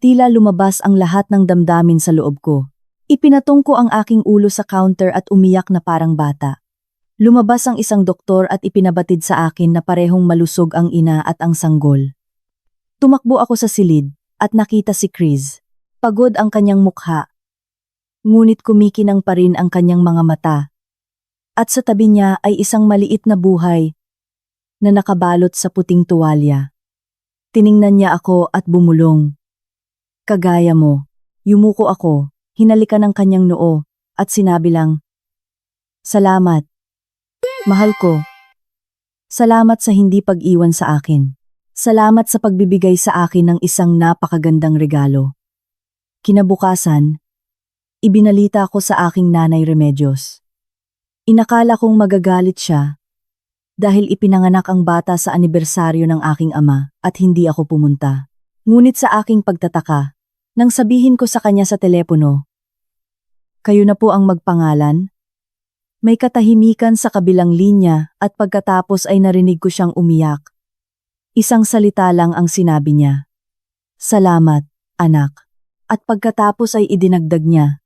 tila lumabas ang lahat ng damdamin sa loob ko. Ipinatong ko ang aking ulo sa counter at umiyak na parang bata. Lumabas ang isang doktor at ipinabatid sa akin na parehong malusog ang ina at ang sanggol. Tumakbo ako sa silid at nakita si Chris. Pagod ang kanyang mukha, ngunit kumikinang pa rin ang kanyang mga mata. At sa tabi niya ay isang maliit na buhay na nakabalot sa puting tuwalya. Tiningnan niya ako at bumulong. "Kagaya mo." Yumuko ako, hinalikan ang kanyang noo at sinabi lang, "Salamat. Mahal ko. Salamat sa hindi pag-iwan sa akin. Salamat sa pagbibigay sa akin ng isang napakagandang regalo." Kinabukasan, ibinalita ko sa aking nanay Remedios. Inakala kong magagalit siya dahil ipinanganak ang bata sa anibersaryo ng aking ama at hindi ako pumunta. Ngunit sa aking pagtataka, nang sabihin ko sa kanya sa telepono, "Kayo na po ang magpangalan?" May katahimikan sa kabilang linya at pagkatapos ay narinig ko siyang umiyak. Isang salita lang ang sinabi niya, "Salamat, anak." At pagkatapos ay idinagdag niya,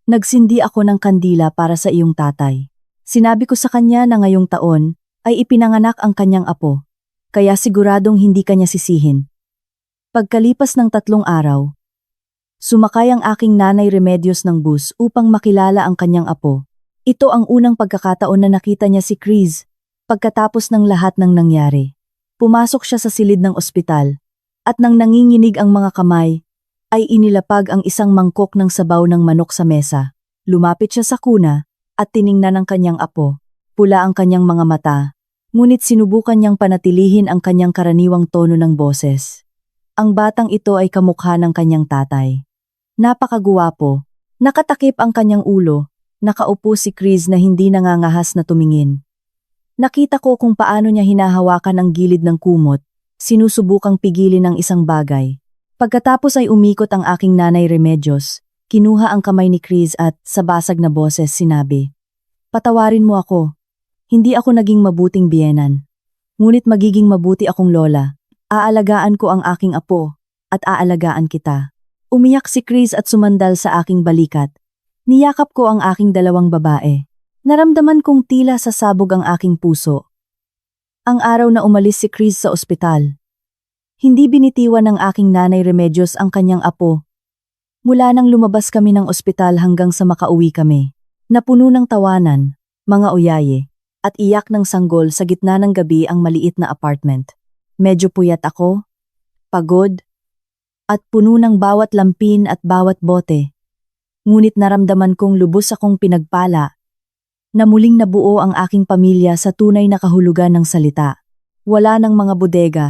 "Nagsindi ako ng kandila para sa iyong tatay. Sinabi ko sa kanya na ngayong taon ay ipinanganak ang kanyang apo, kaya siguradong hindi kanya sisihin." Pagkalipas ng 3 araw, sumakay ang aking nanay Remedios ng bus upang makilala ang kanyang apo. Ito ang unang pagkakataon na nakita niya si Chris pagkatapos ng lahat ng nangyari. Pumasok siya sa silid ng ospital at nang nanginginig ang mga kamay, ay inilapag ang isang mangkok ng sabaw ng manok sa mesa. Lumapit siya sa kuna at tiningnan ang kanyang apo. Pula ang kanyang mga mata, ngunit sinubukan niyang panatilihin ang kanyang karaniwang tono ng boses. Ang batang ito ay kamukha ng kanyang tatay. Napakaguwapo, nakatakip ang kanyang ulo, nakaupo si Chris na hindi nangangahas na tumingin. Nakita ko kung paano niya hinahawakan ang gilid ng kumot, sinusubukang pigilin ang isang bagay. Pagkatapos ay umikot ang aking nanay Remedios, kinuha ang kamay ni Chris at, sa basag na boses, sinabi, "Patawarin mo ako. Hindi ako naging mabuting biyenan. Ngunit magiging mabuti akong lola. Aalagaan ko ang aking apo, at aalagaan kita." Umiyak si Chris at sumandal sa aking balikat. Niyakap ko ang aking dalawang babae. Naramdaman kong tila sasabog ang aking puso. Ang araw na umalis si Chris sa ospital, hindi binitiwan ng aking nanay Remedios ang kanyang apo. Mula nang lumabas kami ng ospital hanggang sa makauwi kami, napuno ng tawanan, mga uyaye, at iyak ng sanggol sa gitna ng gabi ang maliit na apartment. Medyo puyat ako, pagod, at puno ng bawat lampin at bawat bote. Ngunit naramdaman kong lubos akong pinagpala, na muling nabuo ang aking pamilya sa tunay na kahulugan ng salita. Wala ng mga bodega,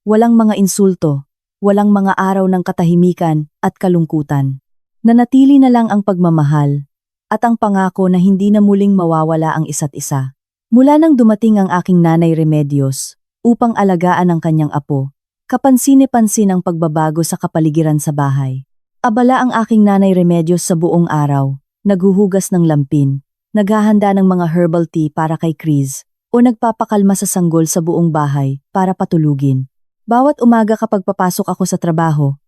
walang mga insulto, walang mga araw ng katahimikan at kalungkutan. Nanatili na lang ang pagmamahal, at ang pangako na hindi na muling mawawala ang isa't isa. Mula nang dumating ang aking nanay Remedios, upang alagaan ang kanyang apo, kapansin-pansin ang pagbabago sa kapaligiran sa bahay. Abala ang aking nanay Remedios sa buong araw, naghuhugas ng lampin, naghahanda ng mga herbal tea para kay Chris, o nagpapakalma sa sanggol sa buong bahay para patulugin. Bawat umaga kapag papasok ako sa trabaho,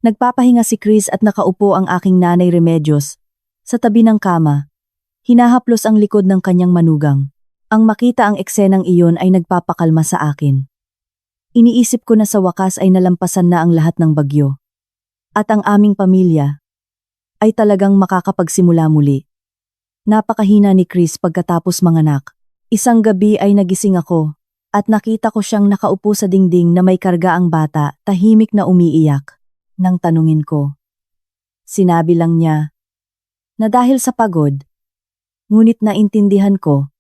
nagpapahinga si Chris at nakaupo ang aking nanay Remedios sa tabi ng kama. Hinahaplos ang likod ng kanyang manugang. Ang makita ang eksenang iyon ay nagpapakalma sa akin. Iniisip ko na sa wakas ay nalampasan na ang lahat ng bagyo. At ang aming pamilya ay talagang makakapagsimula muli. Napakahina ni Chris pagkatapos manganak. Isang gabi ay nagising ako at nakita ko siyang nakaupo sa dingding na may karga ang bata, tahimik na umiiyak. Nang tanungin ko, sinabi lang niya na dahil sa pagod, ngunit naintindihan ko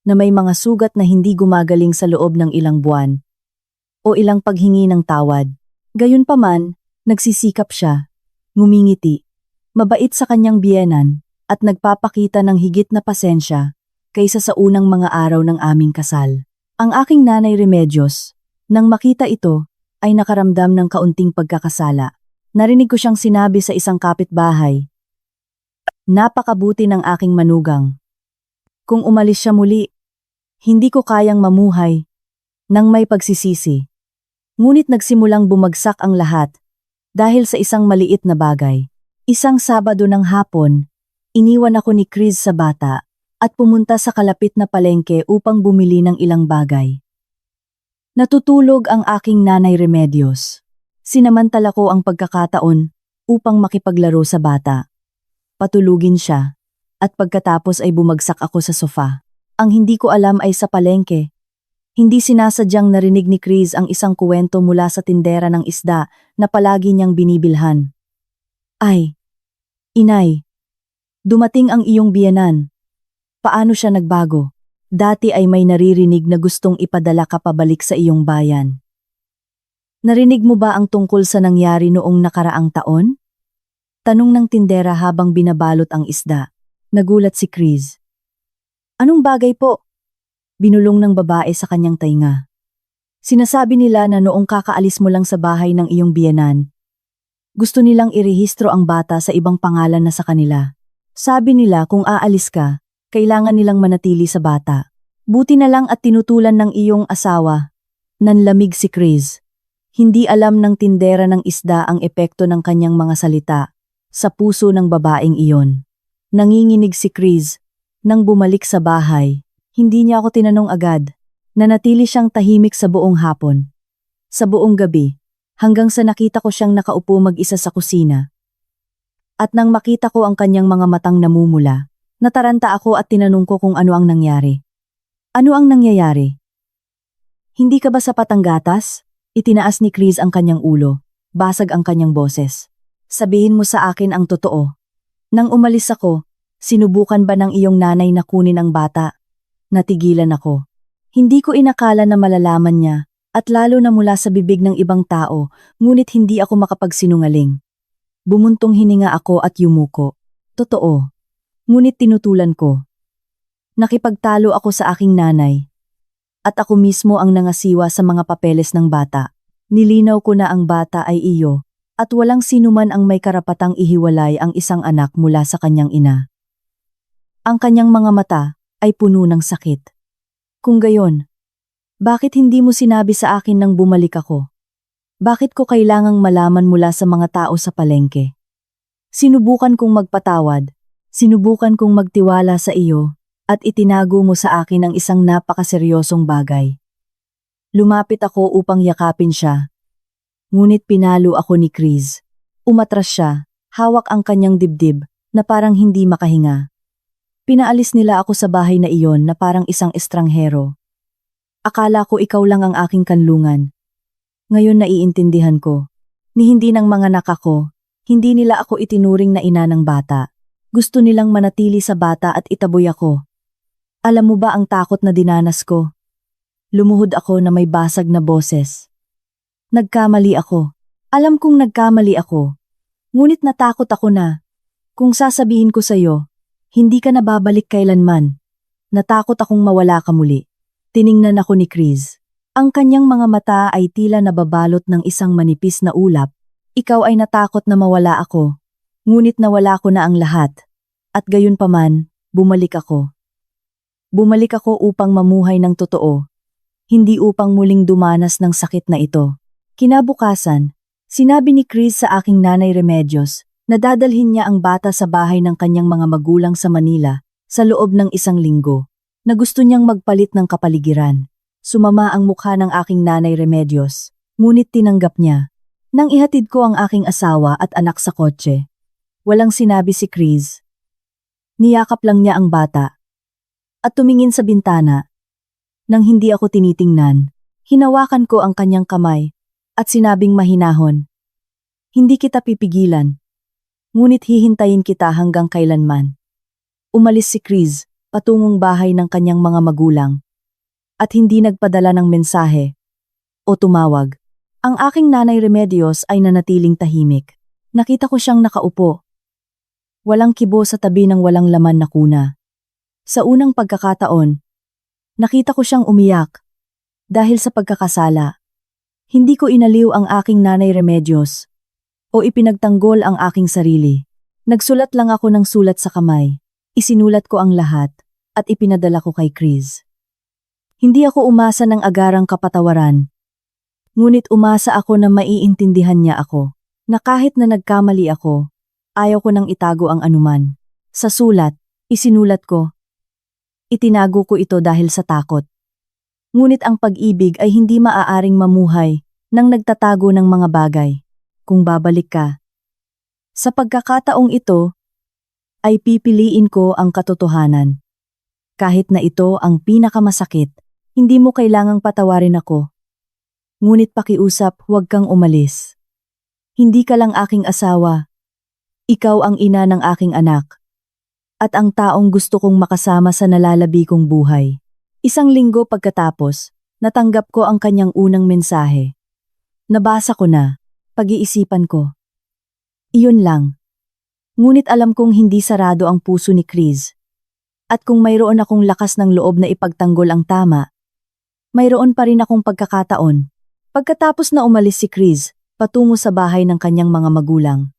na may mga sugat na hindi gumagaling sa loob ng ilang buwan o ilang paghingi ng tawad. Gayunpaman, nagsisikap siya, ngumingiti, mabait sa kanyang biyenan, at nagpapakita ng higit na pasensya kaysa sa unang mga araw ng aming kasal. Ang aking nanay Remedios, nang makita ito, ay nakaramdam ng kaunting pagkakasala. Narinig ko siyang sinabi sa isang kapitbahay, "Napakabuti ng aking manugang. Kung umalis siya muli, hindi ko kayang mamuhay." Nang may pagsisisi. Ngunit nagsimulang bumagsak ang lahat dahil sa isang maliit na bagay. Isang Sabado ng hapon, iniwan ako ni Chris sa bata at pumunta sa kalapit na palengke upang bumili ng ilang bagay. Natutulog ang aking nanay Remedios. Sinamantala ko ang pagkakataon upang makipaglaro sa bata. Patulugin siya, at pagkatapos ay bumagsak ako sa sofa. Ang hindi ko alam ay sa palengke. Hindi sinasadyang narinig ni Chris ang isang kuwento mula sa tindera ng isda na palagi niyang binibilhan. "Ay, inay, dumating ang iyong biyenan. Paano siya nagbago? Dati ay may naririnig na gustong ipadala ka pabalik sa iyong bayan. Narinig mo ba ang tungkol sa nangyari noong nakaraang taon?" Tanong ng tindera habang binabalot ang isda. Nagulat si Chris. "Anong bagay po?" Binulong ng babae sa kanyang tainga. "Sinasabi nila na noong kakaalis mo lang sa bahay ng iyong biyenan, gusto nilang irehistro ang bata sa ibang pangalan na sa kanila. Sabi nila kung aalis ka, kailangan nilang manatili sa bata. Buti na lang at tinutulan ng iyong asawa." Nanlamig si Chris. Hindi alam ng tindera ng isda ang epekto ng kanyang mga salita sa puso ng babaeng iyon. Nanginginig si Chris. Nang bumalik sa bahay, hindi niya ako tinanong agad. Nanatili siyang tahimik sa buong hapon. Sa buong gabi, hanggang sa nakita ko siyang nakaupo mag-isa sa kusina. At nang makita ko ang kanyang mga matang namumula, nataranta ako at tinanong ko kung ano ang nangyari. "Ano ang nangyayari? Hindi ka ba sapat ang gatas?" Itinaas ni Chris ang kanyang ulo. Basag ang kanyang boses. "Sabihin mo sa akin ang totoo." Nang umalis ako, Sinubukan ba ng iyong nanay na kunin ang bata? Natigilan ako. Hindi ko inakala na malalaman niya, at lalo na mula sa bibig ng ibang tao, ngunit hindi ako makapagsinungaling. Bumuntong hininga ako at yumuko. Totoo. Ngunit tinutulan ko. Nakipagtalo ako sa aking nanay. At ako mismo ang nangasiwa sa mga papeles ng bata. Nilinaw ko na ang bata ay iyo, at walang sinuman ang may karapatang ihiwalay ang isang anak mula sa kanyang ina. Ang kanyang mga mata ay puno ng sakit. Kung gayon, bakit hindi mo sinabi sa akin nang bumalik ako? Bakit ko kailangang malaman mula sa mga tao sa palengke? Sinubukan kong magpatawad, sinubukan kong magtiwala sa iyo, at itinago mo sa akin ang isang napakaseryosong bagay. Lumapit ako upang yakapin siya. Ngunit pinalo ako ni Chris. Umatras siya, hawak ang kanyang dibdib, na parang hindi makahinga. Pinaalis nila ako sa bahay na iyon na parang isang estranghero. Akala ko ikaw lang ang aking kanlungan. Ngayon naiintindihan ko. Ni hindi ng mga anak ako, hindi nila ako itinuring na ina ng bata. Gusto nilang manatili sa bata at itaboy ako. Alam mo ba ang takot na dinanas ko? Lumuhod ako na may basag na boses. Nagkamali ako. Alam kong nagkamali ako. Ngunit natakot ako na. Kung sasabihin ko sa'yo, hindi ka na babalik kailanman. Natakot akong mawala ka muli. Tiningnan ako ni Chris. Ang kanyang mga mata ay tila nababalot ng isang manipis na ulap. Ikaw ay natakot na mawala ako. Ngunit nawala ko na ang lahat. At gayon paman, bumalik ako. Bumalik ako upang mamuhay ng totoo. Hindi upang muling dumanas ng sakit na ito. Kinabukasan, sinabi ni Chris sa aking nanay Remedios, na dadalhin niya ang bata sa bahay ng kanyang mga magulang sa Manila sa loob ng 1 linggo, na gusto niyang magpalit ng kapaligiran. Sumama ang mukha ng aking nanay Remedios, ngunit tinanggap niya. Nang ihatid ko ang aking asawa at anak sa kotse, walang sinabi si Chris. Niyakap lang niya ang bata. At tumingin sa bintana. Nang hindi ako tinitingnan, hinawakan ko ang kanyang kamay at sinabing mahinahon, "Hindi kita pipigilan. Ngunit hihintayin kita hanggang kailanman." Umalis si Chris, patungong bahay ng kanyang mga magulang. At hindi nagpadala ng mensahe o tumawag. Ang aking nanay Remedios ay nanatiling tahimik. Nakita ko siyang nakaupo. Walang kibo sa tabi ng walang laman na kuna. Sa unang pagkakataon, nakita ko siyang umiyak. Dahil sa pagkakasala, hindi ko inaliw ang aking nanay Remedios o ipinagtanggol ang aking sarili. Nagsulat lang ako ng sulat sa kamay. Isinulat ko ang lahat at ipinadala ko kay Chris. Hindi ako umasa ng agarang kapatawaran. Ngunit umasa ako na maiintindihan niya ako, na kahit na nagkamali ako, ayaw ko nang itago ang anuman. Sa sulat, isinulat ko. Itinago ko ito dahil sa takot. Ngunit ang pag-ibig ay hindi maaaring mamuhay nang nagtatago ng mga bagay. Kung babalik ka. Sa pagkakataong ito, ay pipiliin ko ang katotohanan. Kahit na ito ang pinakamasakit, hindi mo kailangang patawarin ako. Ngunit pakiusap, huwag kang umalis. Hindi ka lang aking asawa. Ikaw ang ina ng aking anak. At ang taong gusto kong makasama sa nalalabi kong buhay. 1 linggo pagkatapos, natanggap ko ang kanyang unang mensahe. Nabasa ko na. Pag-iisipan ko. Iyon lang. Ngunit alam kong hindi sarado ang puso ni Chris. At kung mayroon akong lakas ng loob na ipagtanggol ang tama, mayroon pa rin akong pagkakataon. Pagkatapos na umalis si Chris, patungo sa bahay ng kanyang mga magulang.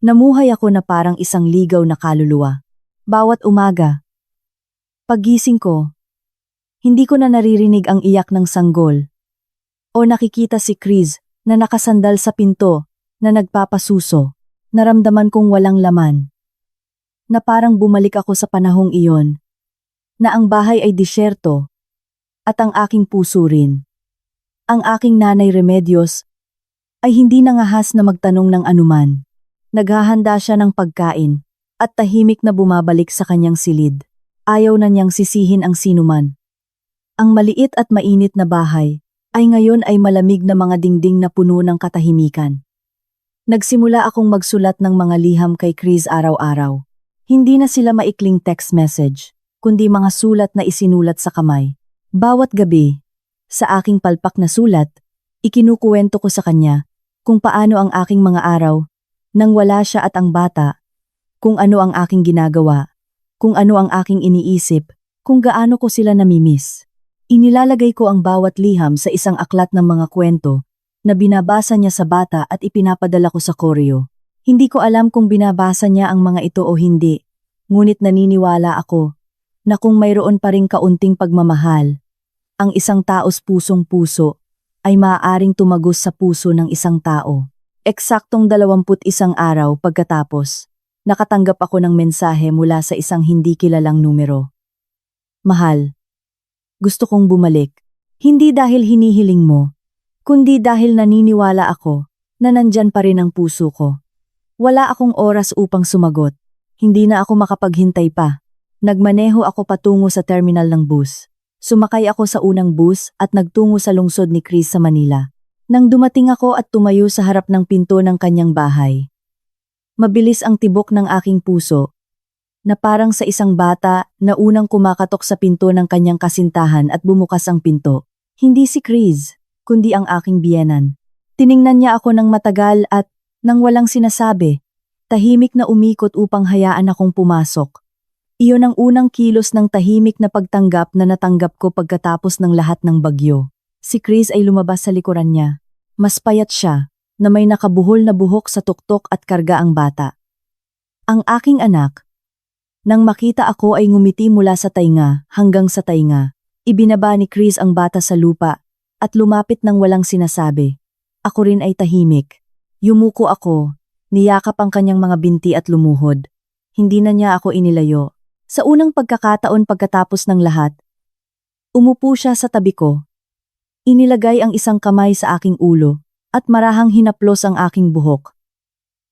Namuhay ako na parang isang ligaw na kaluluwa. Bawat umaga. Paggising ko, hindi ko na naririnig ang iyak ng sanggol. O nakikita si Chris na nakasandal sa pinto, na nagpapasuso. Naramdaman kong walang laman. Na parang bumalik ako sa panahong iyon. Na ang bahay ay disyerto. At ang aking puso rin. Ang aking nanay Remedios ay hindi nangahas na magtanong ng anuman. Naghahanda siya ng pagkain at tahimik na bumabalik sa kanyang silid. Ayaw na niyang sisihin ang sinuman. Ang maliit at mainit na bahay ay ngayon ay malamig na mga dingding na puno ng katahimikan. Nagsimula akong magsulat ng mga liham kay Chris araw-araw. Hindi na sila maikling text message, kundi mga sulat na isinulat sa kamay. Bawat gabi, sa aking palpak na sulat, ikinukuwento ko sa kanya kung paano ang aking mga araw nang wala siya at ang bata, kung ano ang aking ginagawa, kung ano ang aking iniisip, kung gaano ko sila namimiss. Inilalagay ko ang bawat liham sa isang aklat ng mga kwento na binabasa niya sa bata at ipinapadala ko sa koreo. Hindi ko alam kung binabasa niya ang mga ito o hindi, ngunit naniniwala ako na kung mayroon pa ring kaunting pagmamahal, ang isang taos pusong-puso ay maaaring tumagos sa puso ng isang tao. Eksaktong 21 araw pagkatapos, nakatanggap ako ng mensahe mula sa isang hindi kilalang numero. Mahal, gusto kong bumalik. Hindi dahil hinihiling mo, kundi dahil naniniwala ako na nandyan pa rin ang puso ko. Wala akong oras upang sumagot. Hindi na ako makapaghintay pa. Nagmaneho ako patungo sa terminal ng bus. Sumakay ako sa unang bus at nagtungo sa lungsod ni Chris sa Manila. Nang dumating ako at tumayo sa harap ng pinto ng kanyang bahay, mabilis ang tibok ng aking puso, na parang sa isang bata na unang kumakatok sa pinto ng kanyang kasintahan at bumukas ang pinto. Hindi si Chris, kundi ang aking biyenan. Tiningnan niya ako ng matagal at, nang walang sinasabi, tahimik na umikot upang hayaan akong pumasok. Iyon ang unang kilos ng tahimik na pagtanggap na natanggap ko pagkatapos ng lahat ng bagyo. Si Chris ay lumabas sa likuran niya. Mas payat siya, na may nakabuhol na buhok sa tuktok at karga ang bata. Ang aking anak. Nang makita ako ay ngumiti mula sa tainga hanggang sa tainga. Ibinaba ni Chris ang bata sa lupa at lumapit nang walang sinasabi. Ako rin ay tahimik. Yumuko ako, niyakap ang kanyang mga binti at lumuhod. Hindi na niya ako inilayo. Sa unang pagkakataon pagkatapos ng lahat, umupo siya sa tabi ko. Inilagay ang isang kamay sa aking ulo at marahang hinaplos ang aking buhok,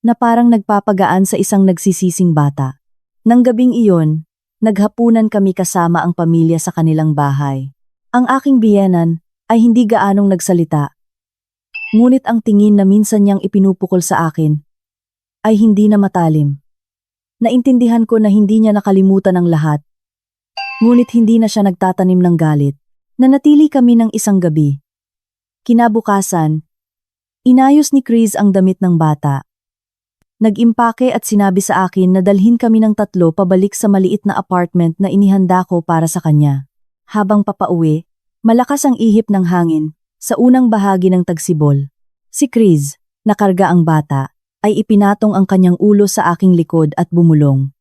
na parang nagpapagaan sa isang nagsisising bata. Nang gabing iyon, naghapunan kami kasama ang pamilya sa kanilang bahay. Ang aking biyenan ay hindi gaanong nagsalita. Ngunit ang tingin na minsan niyang ipinupukol sa akin ay hindi na matalim. Naintindihan ko na hindi niya nakalimutan ang lahat. Ngunit hindi na siya nagtatanim ng galit. Nanatili kami ng isang gabi. Kinabukasan, inayos ni Chris ang damit ng bata. Nag-impake at sinabi sa akin na dalhin kami ng 3 pabalik sa maliit na apartment na inihanda ko para sa kanya. Habang papauwi, malakas ang ihip ng hangin sa unang bahagi ng Tagsibol. Si Chris, nakarga ang bata, ay ipinatong ang kanyang ulo sa aking likod at bumulong.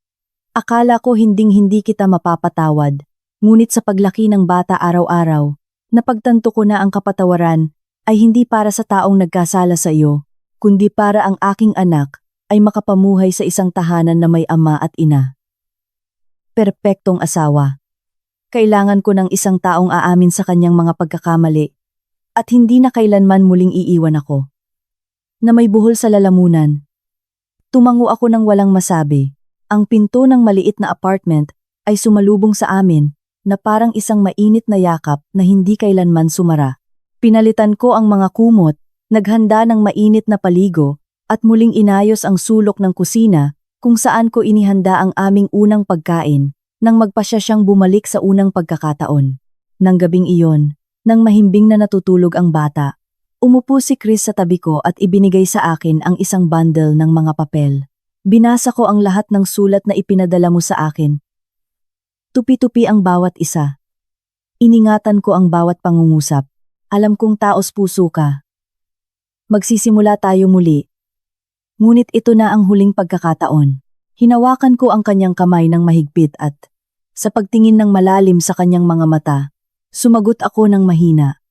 Akala ko hinding-hindi kita mapapatawad, ngunit sa paglaki ng bata araw-araw, napagtanto ko na ang kapatawaran ay hindi para sa taong nagkasala sa iyo, kundi para ang aking anak ay makapamuhay sa isang tahanan na may ama at ina. Perpektong asawa. Kailangan ko ng isang taong aamin sa kanyang mga pagkakamali, at hindi na kailanman muling iiwan ako. Na may buhol sa lalamunan. Tumango ako nang walang masabi. Ang pinto ng maliit na apartment ay sumalubong sa amin na parang isang mainit na yakap na hindi kailanman sumara. Pinalitan ko ang mga kumot, naghanda ng mainit na paligo, at muling inayos ang sulok ng kusina kung saan ko inihanda ang aming unang pagkain nang magpasya siyang bumalik sa unang pagkakataon. Nang gabing iyon, nang mahimbing na natutulog ang bata, umupo si Chris sa tabi ko at ibinigay sa akin ang isang bundle ng mga papel. Binasa ko ang lahat ng sulat na ipinadala mo sa akin. Tupi-tupi ang bawat isa. Iningatan ko ang bawat pangungusap. Alam kong taos puso ka. Magsisimula tayo muli. Ngunit ito na ang huling pagkakataon. Hinawakan ko ang kanyang kamay ng mahigpit at, sa pagtingin ng malalim sa kanyang mga mata, sumagot ako ng mahina.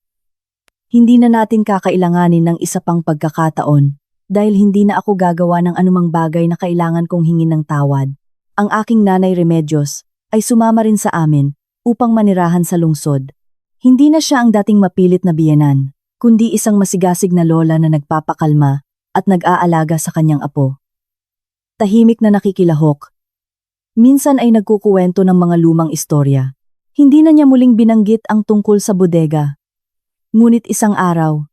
Hindi na natin kakailanganin ng isa pang pagkakataon dahil hindi na ako gagawa ng anumang bagay na kailangan kong hingin ng tawad. Ang aking nanay Remedios ay sumama rin sa amin upang manirahan sa lungsod. Hindi na siya ang dating mapilit na biyenan, kundi isang masigasig na lola na nagpapakalma at nag-aalaga sa kanyang apo. Tahimik na nakikilahok. Minsan ay nagkukuwento ng mga lumang istorya. Hindi na niya muling binanggit ang tungkol sa bodega. Ngunit isang araw,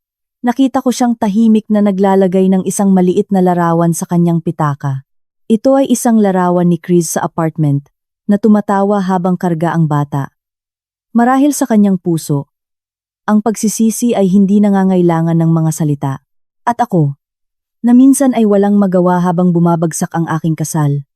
nakita ko siyang tahimik na naglalagay ng isang maliit na larawan sa kanyang pitaka. Ito ay isang larawan ni Chris sa apartment na tumatawa habang karga ang bata. Marahil sa kanyang puso, ang pagsisisi ay hindi nangangailangan ng mga salita. At ako, na minsan ay walang magawa habang bumabagsak ang aking kasal.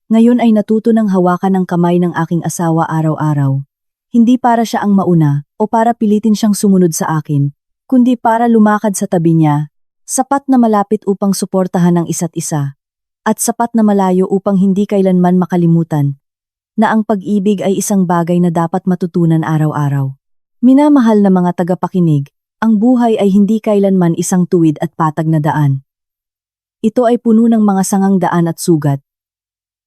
Ngayon ay natuto ng hawakan ng kamay ng aking asawa araw-araw. Hindi para siya ang mauna o para pilitin siyang sumunod sa akin, kundi para lumakad sa tabi niya, sapat na malapit upang suportahan ang isa't isa, at sapat na malayo upang hindi kailanman makalimutan na ang pag-ibig ay isang bagay na dapat matutunan araw-araw. Minamahal na mga tagapakinig, ang buhay ay hindi kailanman isang tuwid at patag na daan. Ito ay puno ng mga sangang daan at sugat.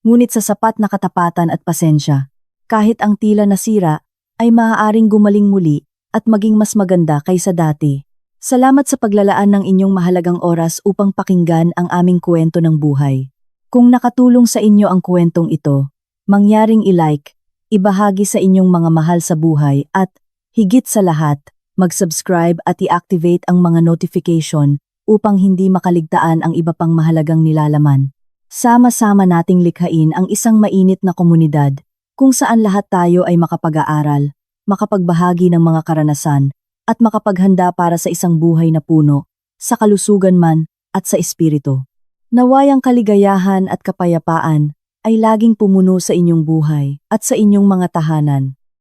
Ngunit sa sapat na katapatan at pasensya, kahit ang tila nasira, ay maaaring gumaling muli at maging mas maganda kaysa dati. Salamat sa paglalaan ng inyong mahalagang oras upang pakinggan ang aming kwento ng buhay. Kung nakatulong sa inyo ang kwentong ito, mangyaring i-like, ibahagi sa inyong mga mahal sa buhay at, higit sa lahat, mag-subscribe at i-activate ang mga notification upang hindi makaligtaan ang iba pang mahalagang nilalaman. Sama-sama nating likhain ang isang mainit na komunidad kung saan lahat tayo ay makapag-aaral, makapagbahagi ng mga karanasan, at makapaghanda para sa isang buhay na puno, sa kalusugan man at sa espiritu. Naway ang kaligayahan at kapayapaan ay laging pumuno sa inyong buhay at sa inyong mga tahanan.